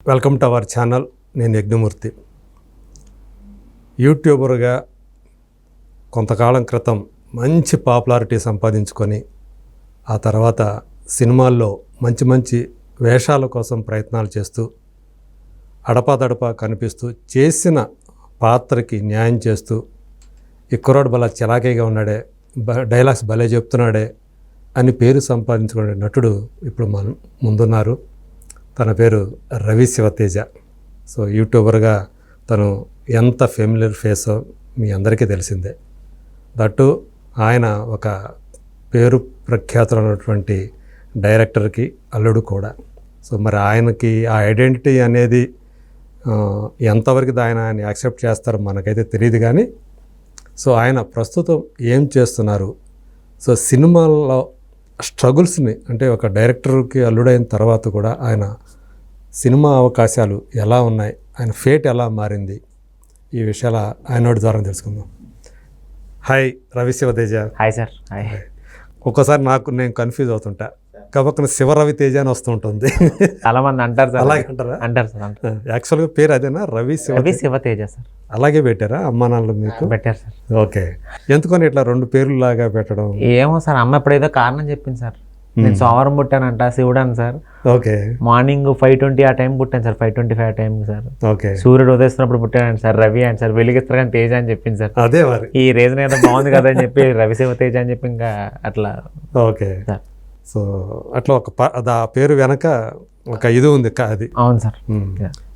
Welcome to our channel. నేను యజ్ఞమూర్తి. యూట్యూబర్గా కొంతకాలం క్రితం మంచి పాపులారిటీ సంపాదించుకొని ఆ తర్వాత సినిమాల్లో మంచి మంచి వేషాల కోసం ప్రయత్నాలు చేస్తూ అడపాదడపా కనిపిస్తూ చేసిన పాత్రకి న్యాయం చేస్తూ ఈ కుర్రాడు భలే చలాకీగా ఉన్నాడే, డైలాగ్స్ భలే చెప్తున్నాడే అని పేరు సంపాదించుకునే నటుడు ఇప్పుడు మన ముందున్నారు. తన పేరు రవి శివతేజ. సో యూట్యూబర్గా తను ఎంత ఫెమిలియర్ ఫేసో మీ అందరికీ తెలిసిందే. దట్టు ఆయన ఒక పేరు ప్రఖ్యాతులైనటువంటి డైరెక్టర్కి అల్లుడు కూడా. సో మరి ఆయనకి ఆ ఐడెంటిటీ అనేది ఎంతవరకు ఆయన యాక్సెప్ట్ చేస్తారో మనకైతే తెలియదు. కానీ సో ఆయన ప్రస్తుతం ఏం చేస్తున్నారు, సో సినిమాల్లో స్ట్రగుల్స్ని, అంటే ఒక డైరెక్టర్కి అల్లుడైన తర్వాత కూడా ఆయన సినిమా అవకాశాలు ఎలా ఉన్నాయి, ఆయన ఫేట్ ఎలా మారింది, ఈ విషయాలు ఆయన ద్వారా తెలుసుకుందాం. Hi Ravi Shiva Teja. Hi sir. Hi. ఒక్కోసారి నేను కన్ఫ్యూజ్ అవుతుంటా, కాబట్టి శివ రవి తేజ అని వస్తుంటుంది. చాలా మంది అంటారు సార్. అలాగే అంటారా? అంటారు సార్. అంటారు. యాక్చువల్గా పేరు అదేనా? రవి శివతేజ సార్. అలాగే పెట్టారా అమ్మా నాన్నలు మీకు? పెట్టారు సార్. ఓకే. ఎందుకని ఇట్లా రెండు పేర్లు లాగా పెట్టడం? ఏమో సార్, అమ్మ ఇప్పుడు ఏదో కారణం చెప్పింది సార్. నేను సోమవారం పుట్టానంట, శివుడాను సార్. ఓకే. మార్నింగ్ 5:20 ఆ టైం పుట్టాను సార్. 5:25 ఆ టైం సార్. ఓకే. సూర్యుడు ఉదయిస్తున్నప్పుడు పుట్టాను సార్. రవి అండ్ సార్ వెలిగిస్తారు కానీ తేజ అని చెప్పింది సార్. అదే మరి ఈ రీజన్ ఏదో బాగుంది కదా అని చెప్పి రవి శివతేజ అని చెప్పి ఇంకా అట్లా. Okay sir. సో అట్లా ఆ పేరు వెనక ఒక ఇది ఉంది. అది అవును సార్,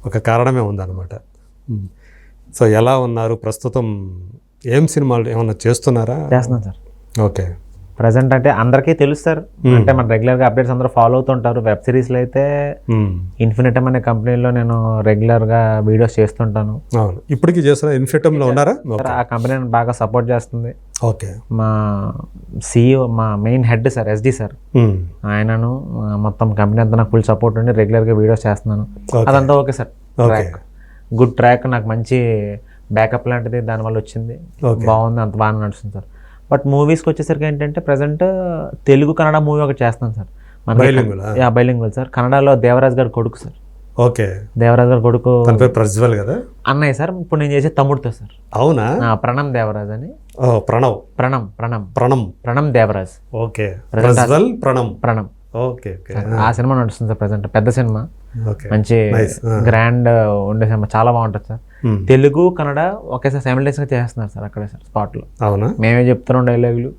ఒక కారణమే ఉందన్నమాట. సో ఎలా ఉన్నారు ప్రస్తుతం? ఏం సినిమాలు ఏమన్నా చేస్తున్నారా? చేస్తున్నాను సార్. ఓకే. ప్రజెంట్ అంటే అందరికీ తెలుసు సార్. అంటే మన రెగ్యులర్గా అప్డేట్స్ అందరూ ఫాలో అవుతుంటారు. వెబ్ సిరీస్లో అయితే ఇన్ఫినిటమ్ అనే కంపెనీలో నేను రెగ్యులర్గా వీడియోస్ చేస్తుంటాను. అవును, ఇప్పటికీ చేస్తున్నా. ఇన్ఫినిటమ్లో ఉన్నారా? ఆ కంపెనీ బాగా సపోర్ట్ చేస్తుంది. ఓకే. మా CEO, మా main head sir, SD sir, ఆయనను మొత్తం కంపెనీ అంతా నాకు ఫుల్ సపోర్ట్ ఉండి రెగ్యులర్గా వీడియోస్ చేస్తున్నాను. అదంతా ఓకే సార్. గుడ్ ట్రాక్, నాకు మంచి బ్యాకప్ లాంటిది దానివల్ల వచ్చింది. బాగుంది, అంత బాగా నడుస్తుంది సార్. బట్ మూవీస్కి వచ్చేసరికి ఏంటంటే ప్రజెంట్ తెలుగు కన్నడ మూవీ ఒకటి చేస్తాను సార్. Bilingual sir. కన్నడలో దేవరాజ్ గారి కొడుకు సార్. ఓకే. దేవరాజ్ గారి కొడుకు ప్రజ్వల్ కదా అన్నయ్య సార్. ఇప్పుడు నేను చేసే తమ్ముడితో సార్. అవునా? ప్రణమ్ దేవరాజ్ అని. ప్రణమ్ దేవరాజ్. ఓకే. ప్రజ్వల్ ప్రణమ్. ఓకే. ఆ సినిమా నడుస్తుంది సార్ ప్రజెంట్. పెద్ద సినిమా, మంచి గ్రాండ్ ఉండే సినిమా, చాలా బాగుంటుంది సార్. తెలుగు కన్నడ ఒకేసారి సైమల్టేనియస్గా చేస్తున్నారు సార్ అక్కడే సార్ స్పాట్ లో. అవునా? మేమే చెప్తున్నాం డైలాగులు.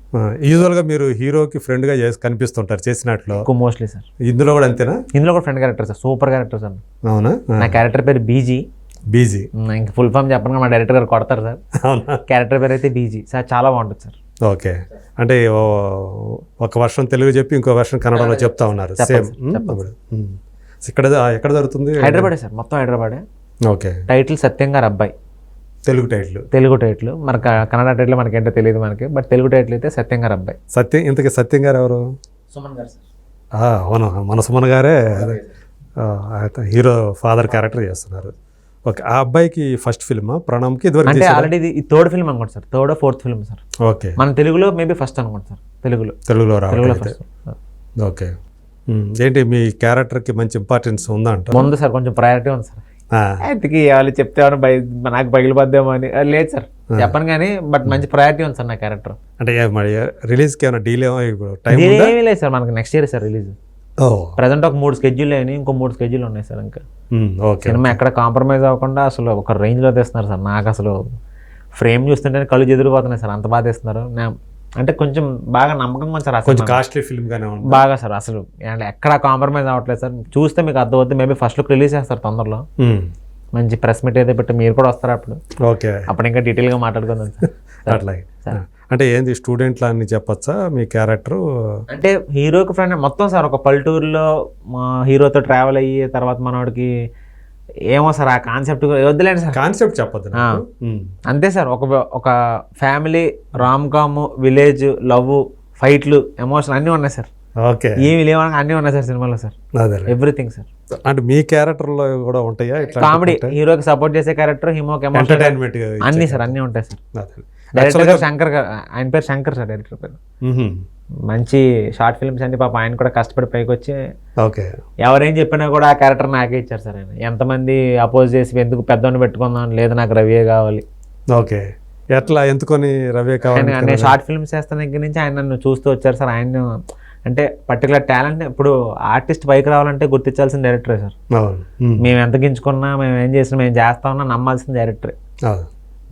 యూజువల్ గా మీరు హీరోకి ఫ్రెండ్ గా కనిపిస్తుంటారు చేసినట్లు. Mostly sir. ఇందులో కూడా అంతేనా? ఇందులో కూడా friend character sir. Super character sir. అవునా? నా క్యారెక్టర్ పేరు బీజీ. ఇంక ఫుల్ ఫామ్ చెప్పను, మా డైరెక్టర్ గారు కొడతారు సార్. అవునా? క్యారెక్టర్ పేరు అయితే బీజీ సార్. చాలా బాగుంటుంది సార్. ఓకే. అంటే ఒక వర్షన్ తెలుగు చెప్పి ఇంకో వర్షన్ కన్నడలో చెప్తా ఉన్నారు. సేమ్. ఎక్కడ జరుగుతుంది? హైదరాబాదే సార్, మొత్తం హైదరాబాదే. ఓకే. టైటిల్ సత్యం గారు అబ్బాయి. తెలుగు టైటిల్. మన కన్నడ టైటిల్ మనకేంటో తెలియదు మనకి, బట్ తెలుగు టైటిల్ అయితే సత్యం గారు అబ్బాయి. ఇంతకీ సత్యం గారు ఎవరు? సుమన్ గారు సార్. అవును, మన సుమన్ గారే హీరో ఫాదర్ క్యారెక్టర్ చేస్తున్నారు. ఓకే. ఆ అబ్బాయికి ఫస్ట్ ఫిల్మా ప్రణమ్కి? అంటే ఆల్రెడీ ఇది థర్డ్ ఫిల్మ్ అనుకోండి sir. Third fourth film sir. Okay. మన తెలుగులో మేబీ ఫస్ట్ అనుకోండి సార్. తెలుగులో ఫస్ట్. ఓకే. ఏంటి మీ క్యారెక్టర్కి మంచి ఇంపార్టెన్స్ ఉందా? ముందు సార్ కొంచెం ప్రయారిటీ ఉంది సార్. అందుకే వాళ్ళు చెప్తే నాకు పగిలిపోద్దేమో అని. లేదు సార్, చెప్పను కానీ, బట్ మంచి ప్రయారిటీ ఉంది సార్ నా క్యారెక్టర్. అంటే రిలీజ్కి ఏమైనా డీల్ ఏమీ లేదు సార్. మనకి next year sir release. Present ఒక 3 స్కెడ్యూల్ అయినాయి, ఇంకో 3 స్కెడ్యూల్ ఉన్నాయి సార్. ఇంకా సినిమా ఎక్కడ కాంప్రమైజ్ అవ్వకుండా అసలు ఒక రేంజ్లో తీస్తున్నారు సార్. నాకు అసలు ఫ్రేమ్ చూస్తుంటే కళ్ళు చెదిరిపోతున్నాయి సార్, అంత బాగా తీస్తున్నారు. అంటే కొంచెం బాగా నమ్మకంగా ఉంది సార్. కొంచెం కాస్ట్లీ ఫిల్మ్ గానే ఉంది బాగా సార్. అసలు ఎక్కడ కాంప్రమైజ్ అవ్వట్లేదు సార్. చూస్తే మీకు అర్థమవుతుంది. మేబీ ఫస్ట్ లుక్ రిలీజ్ చేస్తారు తొందరలో. మంచి ప్రెస్ మీట్ అయితే పెట్టి మీరు కూడా వస్తారు అప్పుడు. ఓకే. అప్పుడు ఇంకా డీటెయిల్గా మాట్లాడుకుందాం సార్. అట్లాగే. అంటే ఏంది స్టూడెంట్లా అని చెప్పచ్చా మీ క్యారెక్టర్? అంటే హీరోకి ఫ్రెండ్ మొత్తం సార్. ఒక పల్లెటూరులో మా హీరోతో ట్రావెల్ అయ్యి తర్వాత మనవాడికి ఏమో సార్ ఆ కాన్సెప్ట్ వద్దులేండి సార్. కాన్సెప్ట్ చెప్పొద్దు. అంతే సార్. ఒక family, rom com, village, love, ఫైట్లు, ఎమోషన్ అన్నీ ఉన్నాయి సార్. ఓకే. ఏమి లేవని అన్నీ ఉన్నాయి సార్ సినిమాలో సార్. Everything sir. అంటే మీ క్యారెక్టర్ లో కూడా ఉంటాయా? కామెడీ, హీరోకి సపోర్ట్ చేసే క్యారెక్టర్, హీరోకి ఎంటర్టైన్మెంట్, అన్ని సార్, అన్నీ ఉంటాయి సార్. డైరెక్టర్ గారు శంకర్ గారు, ఆయన పేరు శంకర్ సార్, డైరెక్టర్ పేరు. మంచి షార్ట్ ఫిల్మ్స్ అండి పాప, ఆయన కూడా కష్టపడి పైకి వచ్చి ఓకే. ఎవరేం చెప్పినా కూడా ఆ క్యారెక్టర్ నాకే ఇచ్చారు సార్. ఆయన ఎంతమంది అపోజ్ చేసి ఎందుకు పెద్దవాడిని పెట్టుకుందాం, లేదు నాకు రవియే కావాలి. ఓకే, ఎట్లా ఎందుకొని రవి కావాలి? నేను షార్ట్ ఫిల్మ్స్ చేస్తున్న దగ్గర నుంచి ఆయన నన్ను చూస్తూ వచ్చారు సార్. ఆయన అంటే పర్టికులర్ టాలెంట్, ఇప్పుడు ఆర్టిస్ట్ పైకి రావాలంటే గుర్తించాల్సిన డైరెక్టరే సార్. మేము ఎంత గించుకున్నా, మేము ఏం చేసినా, మేము చేస్తామన్నా నమ్మాల్సిన డైరెక్టరే.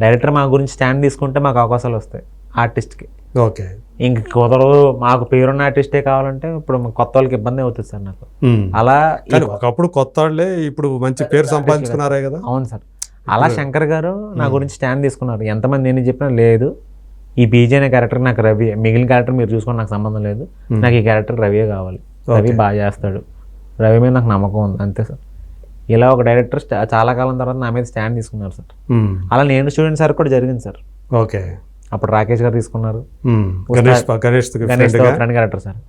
డైరెక్టర్ మా గురించి స్టాండ్ తీసుకుంటే మాకు అవకాశాలు వస్తాయి ఆర్టిస్ట్కి. ఓకే, ఇంక కుదరదు, మాకు పేరున్న ఆర్టిస్టే కావాలంటే ఇప్పుడు కొత్త వాళ్ళకి ఇబ్బంది అవుతుంది సార్ నాకు. అలా ఒకప్పుడు కొత్త వాళ్ళే ఇప్పుడు మంచి పేరు సంపాదించుకున్నారే కదా. అవును సార్, అలా శంకర్ గారు నా గురించి స్టాండ్ తీసుకున్నారు. ఎంతమంది నేను చెప్పినా లేదు, ఈ బీజే అనే క్యారెక్టర్ నాకు రవి, మిగిలిన క్యారెక్టర్ మీరు చూసుకొని నాకు సంబంధం లేదు, నాకు ఈ క్యారెక్టర్ రవియే కావాలి, రవి బాగా చేస్తాడు, రవి మీద నాకు నమ్మకం ఉంది, అంతే సార్. ఇలా ఒక డైరెక్టర్ చాలా కాలం తర్వాత నా మీద స్టాండ్ తీసుకున్నారు సార్. అలా నేను స్టూడెంట్ సార్ కూడా జరిగింది సార్. ఓకే, అప్పుడు రాకేష్ గారు తీసుకున్నారు, గణేష్ ఫ్రెండ్ క్యారెక్టర్ సార్.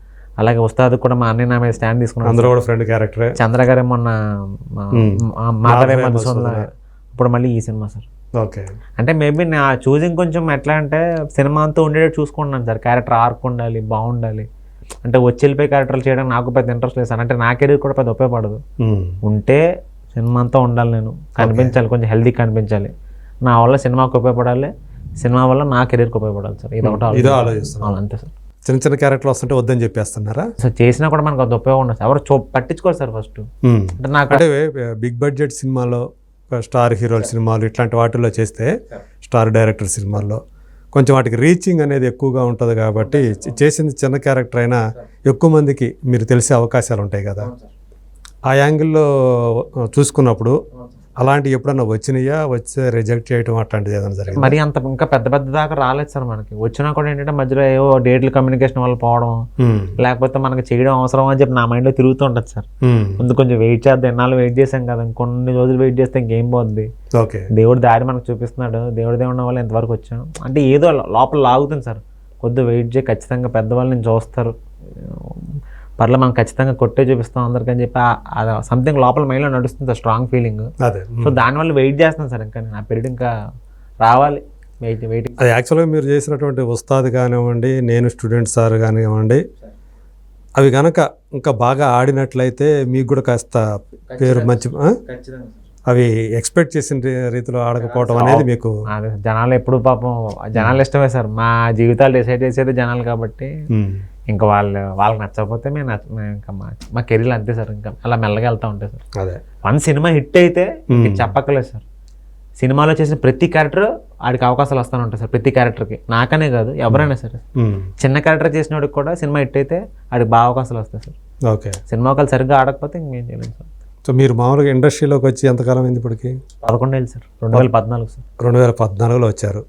అలాగే ఉస్తాద్ కూడా మా అన్నయ్య నా మీద స్టాండ్ తీసుకున్నారు, ఫ్రెండ్ క్యారెక్టర్. చంద్ర గారే మొన్న మాధవే మధుసూదన్, ఇప్పుడు మళ్ళీ ఈ సినిమా సార్. ఓకే, అంటే మేబీ నా చూసింగ్ కొంచెం ఎట్లా అంటే సినిమా అంతా ఉండేటట్టు చూసుకుంటున్నాను సార్. క్యారెక్టర్ ఆర్క్ ఉండాలి, బాగుండాలి. అంటే వచ్చి వెళ్ళిపోయి క్యారెక్టర్లు చేయడం నాకు పెద్ద ఇంట్రెస్ట్ లేదు సార్. అంటే నా కెరీర్ కూడా పెద్ద ఉపయోగపడదు. ఉంటే సినిమా అంతా ఉండాలి, నేను కనిపించాలి, కొంచెం హెల్తీ కనిపించాలి, నా వల్ల సినిమాకి ఉపయోగపడాలి, సినిమా వల్ల నా కెరీర్కి ఉపయోగపడాలి సార్. ఇది ఒకటి ఆలోచిస్తున్నాను, అంతే సార్. చిన్న చిన్న క్యారెక్టర్లు వస్తుంటే వద్దని చెప్పేస్తున్నారా సార్? చేసినా కూడా మనకు అంత ఉపయోగం ఉండదు సార్. ఎవరు పట్టించుకోరు సార్ ఫస్ట్. అంటే నాకు అంటే బిగ్ బడ్జెట్ సినిమాలో, స్టార్ హీరోల సినిమాలు ఇట్లాంటి వాటిల్లో చేస్తే, స్టార్ డైరెక్టర్ సినిమాల్లో కొంచెం వాటికి రీచింగ్ అనేది ఎక్కువగా ఉంటుంది కాబట్టి చేసింది చిన్న క్యారెక్టర్ అయినా ఎక్కువ మందికి మీరు తెలిసే అవకాశాలు ఉంటాయి కదా. ఆ యాంగిల్లో చూసుకున్నప్పుడు అలాంటివి ఎప్పుడన్నా వచ్చినాయా, వచ్చే రిజెక్ట్ చేయడం అట్లాంటిది ఏదైనా జరిగింది? మరి అంత ఇంకా పెద్ద పెద్ద దాకా రాలేదు సార్ మనకి. వచ్చినా కూడా ఏంటంటే మధ్యలో ఏవో డేట్లు కమ్యూనికేషన్ వల్ల పోవడం, లేకపోతే మనకి చేయడం అవసరం అని చెప్పి నా మైండ్లో తిరుగుతూ ఉంటుంది సార్. ముందు కొంచెం వెయిట్ చేద్దాం, ఎన్నాళ్ళు వెయిట్ చేసాం కదా, ఇంకొన్ని రోజులు వెయిట్ చేస్తే ఇంకేం పోద్ది. ఓకే, దేవుడు దారి మనకు చూపిస్తున్నాడు, దేవుడి ఉన్న వల్ల ఎంతవరకు వచ్చాం అంటే ఏదో లోపల లాగుతుంది సార్. కొద్దిగా వెయిట్ చేయి, ఖచ్చితంగా పెద్దవాళ్ళు నేను చూస్తారు, పర్లే మనం ఖచ్చితంగా కొట్టే చూపిస్తాం అందరికని చెప్పి సంథింగ్ లోపల మైండ్లో నడుస్తుంది సార్, స్ట్రాంగ్ ఫీలింగ్. సో దానివల్ల వెయిట్ చేస్తాను సార్. ఇంకా నా పీరియడ్ ఇంకా రావాలి, వెయిటింగ్. అది యాక్చువల్గా మీరు చేసినటువంటి ఉస్తాద్ కానివ్వండి, నేను స్టూడెంట్ సార్ కానివ్వండి, అవి కనుక ఇంకా బాగా ఆడినట్లయితే మీకు కూడా కాస్త పేరు మంచి, అవి ఎక్స్పెక్ట్ చేసిన రీతిలో ఆడకపోవడం అనేది మీకు. జనాలు ఎప్పుడు పాపం జనాలు ఇష్టమే సార్. మా జీవితాలు డిసైడ్ చేసేది జనాలు కాబట్టి ఇంకా వాళ్ళకి నచ్చకపోతే మేము ఇంకా మా కెరీర్ అంతే సార్. ఇంకా అలా మెల్లగా వెళ్తూ ఉంటాయి సార్. అదే వన్ సినిమా హిట్ అయితే చెప్పక్కర్లేదు సార్. సినిమాలో చేసిన ప్రతి క్యారెక్టర్ ఆడికి అవకాశాలు వస్తూనే ఉంటాయి సార్, ప్రతి క్యారెక్టర్కి. నాకనే కాదు, ఎవరైనా సరే. చిన్న క్యారెక్టర్ చేసిన వాడికి కూడా సినిమా హిట్ అయితే ఆడికి బాగా అవకాశాలు వస్తాయి సార్. ఓకే, సినిమా ఒకళ్ళు సరిగ్గా ఆడకపోతే ఇంకేం చేయలేదు సార్. సో మీరు మామూలుగా ఇండస్ట్రీలోకి వచ్చి ఎంతకాలం అయింది ఇప్పటికి? 11 ఏళ్ళు సార్, 2014 సార్. 2014లో వచ్చారు.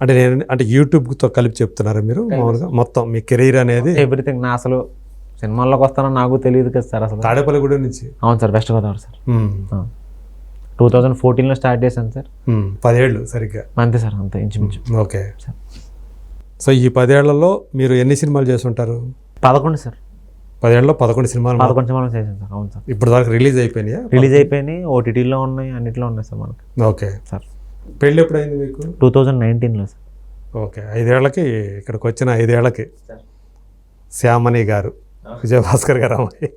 అంటే యూట్యూబ్తో కలిపి చెప్తున్నారా మీరు మామూలుగా మొత్తం మీ కెరీర్ అనేది? ఎవ్రీథింగ్. నా అసలు సినిమాల్లోకి వస్తానో నాకు తెలియదు కదా సార్ అసలు. తాడేపల్లిగూడెం నుంచి? అవును సార్, వెస్ట్ గోదావరి సార్. 2014లో స్టార్ట్ చేశాను సార్. 10 ఏళ్ళు సరిగ్గా అంతే సార్, అంతే ఇంచుమించు. ఓకే, సో ఈ 10 ఏళ్లలో మీరు ఎన్ని సినిమాలు చేస్తుంటారు? 11 సార్. 10 ఏళ్ళలో 11 సినిమాలు చేశాను సార్. అవును సార్. ఇప్పుడు దాకా రిలీజ్ అయిపోయినాయా? రిలీజ్ అయిపోయినాయి, ఓటీటీలో ఉన్నాయి, అన్నిట్లో ఉన్నాయి సార్ మనకి. Okay sir. పెళ్ళి ఎప్పుడు అయింది మీకు? 2019లో సార్. ఓకే, 5 ఏళ్ళకి ఇక్కడికి వచ్చిన 5 ఏళ్ళకి శ్యామణి గారు, విజయభాస్కర్ గారు అమ్మాయి.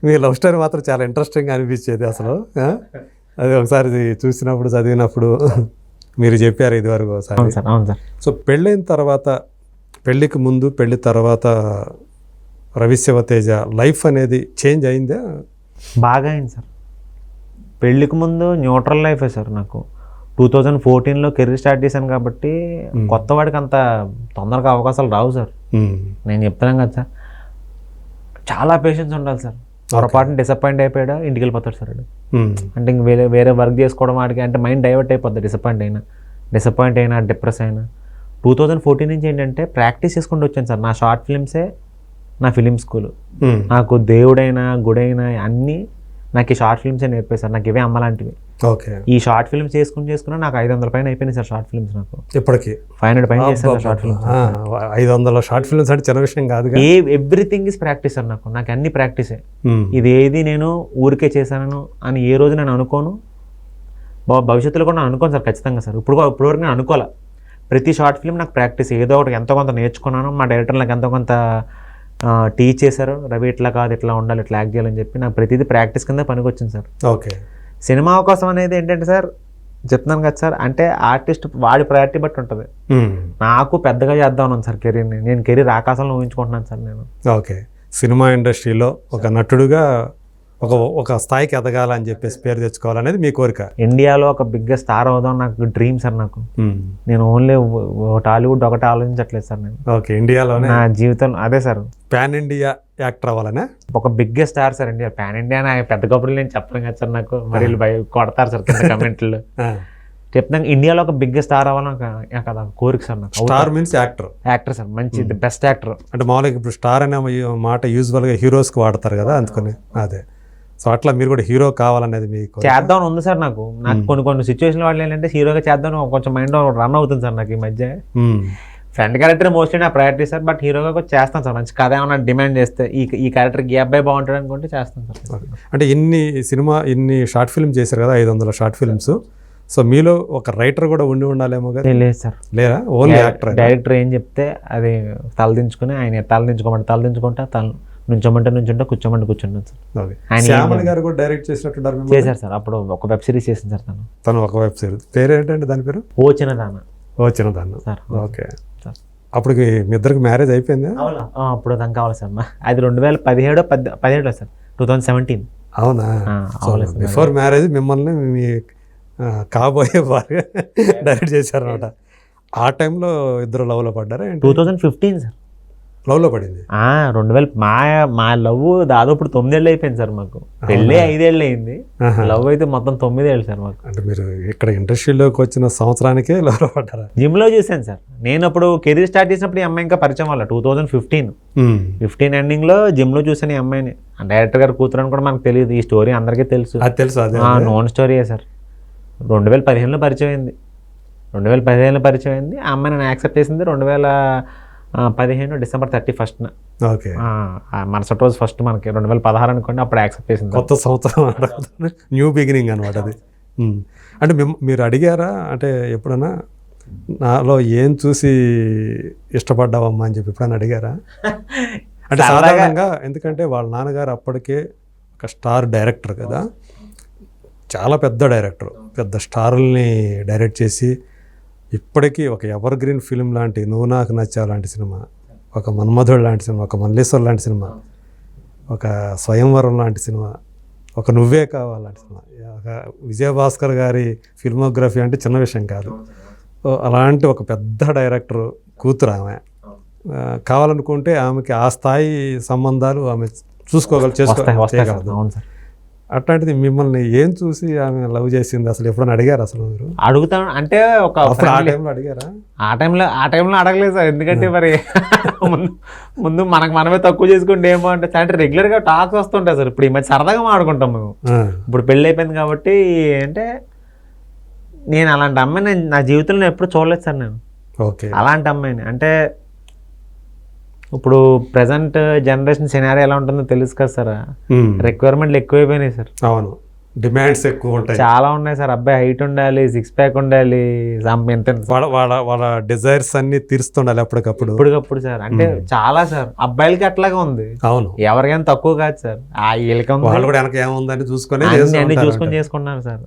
మీ లవ్ స్టోరీ మాత్రం చాలా ఇంట్రెస్టింగ్గా అనిపించేది అసలు. అది ఒకసారి చూసినప్పుడు, చదివినప్పుడు మీరు చెప్పారు ఇదివరకు ఒకసారి. అవును సార్. సో పెళ్ళైన తర్వాత, పెళ్ళికి ముందు పెళ్ళి తర్వాత రవి శివతేజ లైఫ్ అనేది చేంజ్ అయిందా? బాగా అయింది సార్. పెళ్ళికి ముందు న్యూట్రల్ లైఫే సార్. నాకు 2014లో కెరీర్ స్టార్ట్ చేశాను కాబట్టి కొత్త వాడికి అంత తొందరగా అవకాశాలు రావు సార్. నేను చెప్తున్నాను కదా సార్, చాలా పేషెన్స్ ఉండాలి సార్. పొరపాటున డిసప్పాయింట్ అయిపోయాడా ఇంటికి వెళ్ళిపోతాడు సార్. అంటే ఇంక వేరే వర్క్ చేసుకోవడం వాడికి అంటే మైండ్ డైవర్ట్ అయిపోద్ది. డిసప్పాయింట్ అయినా డిప్రెస్ అయినా. 2014 నుంచి ఏంటంటే ప్రాక్టీస్ చేసుకుంటూ వచ్చాను సార్. నా షార్ట్ ఫిల్మ్సే నా ఫిలిం స్కూల్. నాకు దేవుడైనా గుడైనా అన్నీ నాకు ఈ షార్ట్ ఫిల్మ్సే నేర్పేశారు. నాకు ఇవే అమ్మలాంటివి. ఓకే, ఈ షార్ట్ ఫిల్మ్స్ చేసుకున్నా నాకు 500 పైన అయిపోయినాయి సార్ షార్ట్ ఫిల్మ్స్. నాకు ఇప్పటికి 500 పైన చేశాను షార్ట్ ఫిల్మ్స్. 500 షార్ట్ ఫిల్మ్స్ అంటే చిన్న విషయం కాదు. Everything is practice sir. నాకు అన్ని ప్రాక్టీసే. ఇది ఏది నేను ఊరికే చేశాను అని ఏ రోజు నేను అనుకోను. భవిష్యత్తులో కూడా నేను అనుకోను సార్ ఖచ్చితంగా సార్. ఇప్పుడు వరకు నేను అనుకోలే ప్రతి షార్ట్ ఫిల్మ్ నాకు ప్రాక్టీస్, ఏదో ఒకటి ఎంతో కొంత నేర్చుకున్నాను. మా డైరెక్టర్ నాకు ఎంతో కొంత టీచ్ చేశారు, రవి ఇట్లా కాదు ఇట్లా ఉండాలి ఇట్లా యాక్ట్ చేయాలని చెప్పి. నాకు ప్రతిదీ ప్రాక్టీస్ కింద పనికొచ్చింది సార్. ఓకే. సినిమా అవకాశం అనేది ఏంటంటే సార్, చెప్తున్నాను కదా సార్, అంటే ఆర్టిస్ట్ వాడి ప్రయారిటీ బట్టి ఉంటుంది. నాకు పెద్దగా చేద్దాం ఉంది సార్ కెరీర్ని. నేను కెరీర్ ఆకాశంలో ఊహించుకుంటున్నాను సార్ నేను. ఓకే. సినిమా ఇండస్ట్రీలో ఒక నటుడుగా ఒక స్థాయికి ఎదగాలని చెప్పేసి పేరు తెచ్చుకోవాలనేది మీ కోరిక. ఇండియాలో ఒక బిగ్గెస్ట్ స్టార్ అవుదాం నాకు డ్రీమ్ సార్. నాకు నేను ఓన్లీ టాలీవుడ్ ఒకటి ఆలోచించట్లేదు సార్ నేను. ఓకే. ఇండియాలోనే నా జీవితం అదే సార్, పాన్ ఇండియా యాక్టర్ అవ్వాలనే ఒక biggest star sir India. Pan India నా పెద్ద కబుర్లు నేను చెప్పను కదా సార్. నాకు మరి వీళ్ళు కొడతారు సార్ కింద కమెంట్లు. చెప్తాను, ఇండియాలో ఒక బిగ్గెస్ట్ స్టార్ అవ్వాలని కదా కోరిక సార్ నాకు. Star means actor. Actor sir, మంచి బెస్ట్ యాక్టర్. అంటే మామూలుగా ఇప్పుడు స్టార్ అనే మాట యూజువల్గా హీరోస్కి వాడతారు కదా, అందుకని అదే. సో అట్లా మీరు కూడా హీరో కావాలనేది మీకు చేద్దాం ఉంది సార్. నాకు కొన్ని సిచ్యువేషన్ వాళ్ళు ఏంటంటే హీరోగా చేద్దాం కొంచెం మైండ్ రన్ అవుతుంది సార్ నాకు ఈ మధ్య. ఫ్రెండ్ క్యారెక్టర్ మోస్ట్లీ నా ప్రయారిటీ సార్, బట్ హీరోగా కూడా చేస్తాను సార్. మంచి కథ ఏమన్నా డిమాండ్ చేస్తే ఈ క్యారెక్టర్కి ఈ అబ్బాయి బాగుంటాడు అనుకుంటే చేస్తాను సార్. అంటే ఇన్ని షార్ట్ ఫిల్మ్ చేశారు కదా, 500 షార్ట్ ఫిల్మ్స్. సో మీలో ఒక రైటర్ కూడా ఉండాలేమో కదా? లేదు సార్. లేదా ఓన్లీ యాక్టర్? డైరెక్టర్ ఏం చెప్తే అది తలదించుకుని ఆయన తలదించుకుంటా నుంచోమంటే నుంచుంటా, కూర్చోమంటే కూర్చుంటాను సార్. శ్యామల్ గారు కూడా డైరెక్ట్ చేసినట్టు చేశారు సార్. అప్పుడు ఒక వెబ్ సిరీస్ చేసింది సార్ తను ఒక వెబ్ సిరీస్. పేరు ఏంటంటే దాని పేరు? ఓ చిన్నదాన సార్. ఓకే. అప్పటికి మీ ఇద్దరికి మ్యారేజ్ అయిపోయింది? అప్పుడు దాకా కావాలి సార్. అది 2017 సార్, 2017. అవునా? బిఫోర్ మ్యారేజ్ మిమ్మల్ని మీ కాబోయే వారు డైరెక్ట్ చేశారనమాట. ఆ టైంలో ఇద్దరు లవ్లో పడ్డారా? 2015 సార్ లవ్లో పడింది. 2000 మా లవ్ దాదాపు 9 ఏళ్ళు అయిపోయింది సార్. మాకు పెళ్ళి 5 ఏళ్ళు అయింది, లవ్ అయితే మొత్తం 9 ఏళ్ళు సార్ మాకు. అంటే మీరు ఇక్కడ ఇండస్ట్రీలోకి వచ్చిన సంవత్సరానికే లవ్లో పడ్డారా? జిమ్లో చూశాను సార్ నేను. అప్పుడు కెరీర్ స్టార్ట్ చేసినప్పుడు ఈ అమ్మాయి ఇంకా పరిచయం వల్ల 2015 ఎండింగ్లో జిమ్లో చూసాను ఈ అమ్మాయిని. డైరెక్టర్ గారు కూతురు అని కూడా మనకు తెలియదు. ఈ స్టోరీ అందరికీ తెలుసు. Known స్టోరీయే sir. 2015లో పరిచయం అయింది. 2015లో పరిచయం అయింది. ఆ అమ్మాయి నన్ను యాక్సెప్ట్ చేసింది 2015 డిసెంబర్ 31. ఓకే. మరుసటి రోజు ఫస్ట్ మనకి 2016 అనుకోండి, అప్పుడు యాక్సెప్ట్ చేసింది. కొత్త సంవత్సరం, న్యూ బిగినింగ్ అనమాట అది. అంటే మీరు అడిగారా అంటే ఎప్పుడైనా నాలో ఏం చూసి ఇష్టపడ్డావమ్మా అని చెప్పి ఎప్పుడైనా అడిగారా? అంటే సాధారణంగా ఎందుకంటే వాళ్ళ నాన్నగారు అప్పటికే ఒక స్టార్ డైరెక్టర్ కదా, చాలా పెద్ద డైరెక్టర్, పెద్ద స్టారుల్ని డైరెక్ట్ చేసి ఇప్పటికీ ఒక ఎవర్ గ్రీన్ ఫిల్మ్ లాంటి నువ్వు నాకు నచ్చా లాంటి సినిమా, ఒక మన్మధుడు లాంటి సినిమా, ఒక మల్లేశ్వర్ లాంటి సినిమా, ఒక స్వయంవరం లాంటి సినిమా, ఒక నువ్వే కావాలంటే సినిమా, ఒక విజయభాస్కర్ గారి ఫిల్మోగ్రఫీ అంటే చిన్న విషయం కాదు. అలాంటి ఒక పెద్ద డైరెక్టర్ కూతురు ఆమె. కావాలనుకుంటే ఆమెకి ఆ స్థాయి సంబంధాలు ఆమె చేసుకోగలదు. అట్లాంటిది మిమ్మల్ని ఏం చూసి ఆమె లవ్ చేసింది అసలు ఎప్పుడైనా అడిగారు? అసలు మీరు అడుగుతాను అంటే ఒక ఆ టైంలో అడిగారా? ఆ టైంలో అడగలేదు సార్. ఎందుకంటే మరి ముందు మనమే తక్కువ చేసుకుంటే ఏమో అంటే రెగ్యులర్గా టాక్స్ వస్తుంటాయి సార్. ఇప్పుడు ఈ మధ్య సరదాగా మాడుకుంటాం మేము. ఇప్పుడు పెళ్ళి అయిపోయింది కాబట్టి అంటే నేను అలాంటి అమ్మాయిని నా జీవితంలో ఎప్పుడు చూడలేదు సార్ నేను. ఓకే. అలాంటి అమ్మాయిని అంటే ఇప్పుడు ప్రజెంట్ జనరేషన్ సినారీ ఎలా ఉంటుందో తెలుసు కదా సార్. రిక్వైర్మెంట్లు ఎక్కువైపోయినాయి సార్. అవును, డిమాండ్స్ ఎక్కువ ఉంటాయి, చాలా ఉన్నాయి సార్. అబ్బాయి హైట్ ఉండాలి, 6 ప్యాక్ ఉండాలి, వాళ్ళ డిజైర్స్ అన్ని తీరుస్తుండాలి అప్పటికప్పుడు సార్. అంటే చాలా సార్ అబ్బాయిలకి అట్లాగే ఉంది. అవును, ఎవరికైనా తక్కువ కాదు సార్. ఆ వీళ్ళకి ఏముందని చూసుకొని చేసుకుంటున్నారు సార్.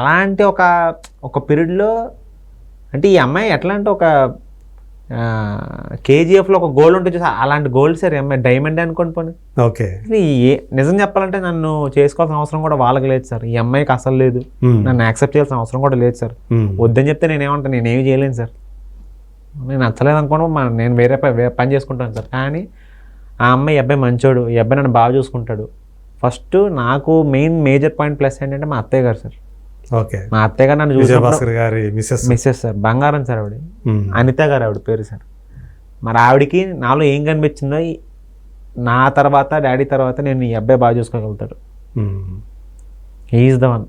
అలాంటి ఒక పీరియడ్లో అంటే ఈ అమ్మాయి ఎట్లా అంటే ఒక KGFలో ఒక గోల్డ్ ఉంటుంది సార్, అలాంటి గోల్డ్ సార్. అమ్మాయి డైమండ్ అనుకోండి పోనీ. ఓకే. నిజం చెప్పాలంటే నన్ను చేసుకోవాల్సిన అవసరం కూడా వాళ్ళకి లేదు సార్. ఈ అమ్మాయికి అసలు లేదు. నన్ను యాక్సెప్ట్ చేయాల్సిన అవసరం కూడా లేదు సార్. వద్దని చెప్తే నేనేమంటాను, నేనేమి చేయలేను సార్. నేను నచ్చలేదు అనుకోండి, నేను వేరే పని చేసుకుంటాను సార్. కానీ ఆ అబ్బాయి మంచోడు, ఈ అబ్బాయి నన్ను బాగా చూసుకుంటాడు. ఫస్ట్ నాకు మేజర్ పాయింట్ ప్లస్ ఏంటంటే మా అత్తయ్య గారు సార్. ఓకే. మా అత్తయ్య గారు నన్ను చూసి మిస్సెస్ సార్, బంగారం సార్ ఆవిడ, అనిత గారు ఆవిడ పేరు సార్. మరి ఆవిడకి నాలో ఏం కనిపించిందో, నా తర్వాత డాడీ తర్వాత నేను ఈ అబ్బాయి బాగా చూసుకోగలుగుతాడు, ఈజ్ ద వన్.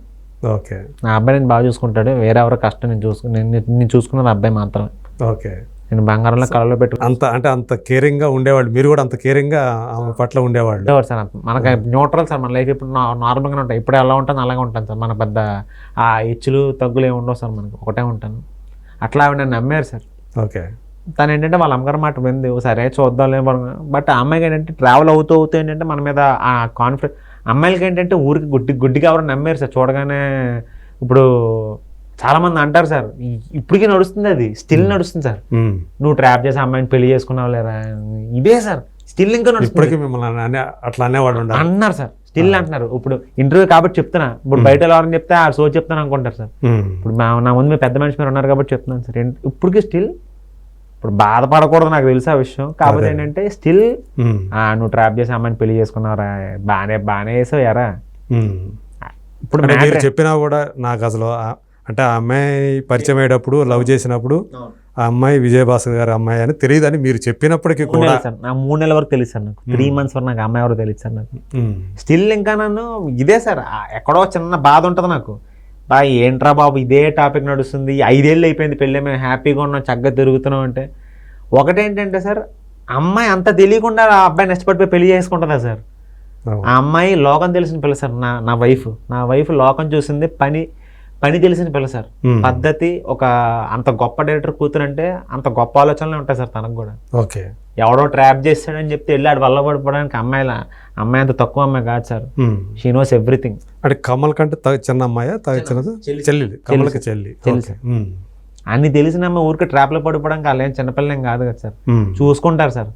ఓకే. నా అబ్బాయి నేను బాగా చూసుకుంటాడు, వేరే ఎవరో కష్టం నేను చూసుకున్నది అబ్బాయి మాత్రమే. ఓకే. నేను బంగారంలో కళలో అంత కేరింగ్ గా ఉండేవాళ్ళు, మీరు కూడా అంత కేరింగ్ గా ఆమె పట్ల ఉండేవాళ్ళు సార్. మనకి న్యూట్రల్ సార్, మన లైఫ్ ఇప్పుడు నార్మల్గానే ఉంటాయి. ఇప్పుడు ఎలా ఉంటాను అలాగే ఉంటాను సార్. మన పెద్ద ఆ హెచ్చులు తగ్గులు ఏమి ఉండవు సార్. మనకి ఒకటే ఉంటాను. అట్లా ఆవిడ నన్ను నమ్మారు సార్. ఓకే. తను ఏంటంటే వాళ్ళ అమ్మగారి మాట వింది, సరే చూద్దాంలే. బట్ ఆ అమ్మాయికి ఏంటంటే ట్రావెల్ అవుతూ ఏంటంటే మన మీద ఆ కాన్ఫిడెన్స్. అమ్మాయిలకి ఏంటంటే ఊరికి గుడ్డిగా ఎవరు నమ్మారు సార్ చూడగానే. ఇప్పుడు చాలామంది అంటారు సార్, ఇప్పటికీ నడుస్తుంది, అది స్టిల్ నడుస్తుంది సార్. నువ్వు ట్రాప్ చేసి అమ్మాయిని పెళ్లి చేసుకున్నావు లేరా, ఇదే సార్ స్టిల్ ఇంకా నడుస్తుంది. మిమ్మల్ని అట్లా అనేవాడు అన్నారు సార్, స్టిల్ అంటున్నారు. ఇప్పుడు ఇంటర్వ్యూ కాబట్టి చెప్తున్నా, ఇప్పుడు బయట ఎవరైనా చెప్తే ఆ సో చెప్తాను అనుకుంటారు సార్. ఇప్పుడు నా ముందు మీ పెద్ద మనిషి మీరు ఉన్నారు కాబట్టి చెప్తున్నాను సార్. ఇప్పటికీ స్టిల్, ఇప్పుడు బాధపడకూడదు నాకు తెలుసు ఆ విషయం, కాకపోతే ఏంటంటే స్టిల్ నువ్వు ట్రాప్ చేసి అమ్మాయిని పెళ్లి చేసుకున్నావురా, బాగానే వేసావు ఎరా. ఇప్పుడు మీరు చెప్పినా కూడా నాకు అసలు అంటే ఆ అమ్మాయి పరిచయం అయ్యేటప్పుడు లవ్ చేసినప్పుడు ఆ అమ్మాయి విజయభాస్కర్ గారి అమ్మాయి అని తెలియదని మీరు చెప్పినప్పటికీ కూడా నాకు 3 నెలల వరకు తెలుసు సార్. నాకు 3 months వరకు నాకు అమ్మాయి ఎవరు తెలియదు సార్. నాకు స్టిల్ ఇంకా నన్ను ఇదే సార్, ఎక్కడో చిన్న బాధ ఉంటుంది నాకు. ఏంట్రా బాబు ఇదే టాపిక్ నడుస్తుంది, 5 ఏళ్ళు అయిపోయింది పెళ్ళి, మేము హ్యాపీగా ఉన్నాం, చక్కగా తిరుగుతున్నాం అంటే. ఒకటేంటంటే సార్, అమ్మాయి అంత తెలియకుండా ఆ అబ్బాయిని ఇష్టపడిపోయి పెళ్లి చేసుకుంటుందా సార్. ఆ అమ్మాయి లోకం తెలిసిన పిల్ల సార్. నా వైఫ్ లోకం చూసింది, పని తెలిసిన పిల్ల సార్. పద్ధతి, ఒక అంత గొప్ప డైరెక్టర్ కూతురంటే అంత గొప్ప ఆలోచనలే ఉంటాయి సార్ తనకు కూడా. ఓకే. ఎవడో ట్రాప్ చేస్తాడని చెప్తే వెళ్ళి ఆడు వల్ల పడిపోవడానికి అమ్మాయి అంత తక్కువ అమ్మాయి కాదు సార్. She knows everything. అంటే కమల్ కంటే చిన్న అమ్మాయి, చెల్లి, కమల్కి చెల్లి. అన్ని తెలిసిన అమ్మాయి ఊరికి ట్రాప్లో పడిపోవడానికి వాళ్ళు ఏం చిన్నపిల్లలేం కాదు కదా సార్. చూసుకుంటారు సార్.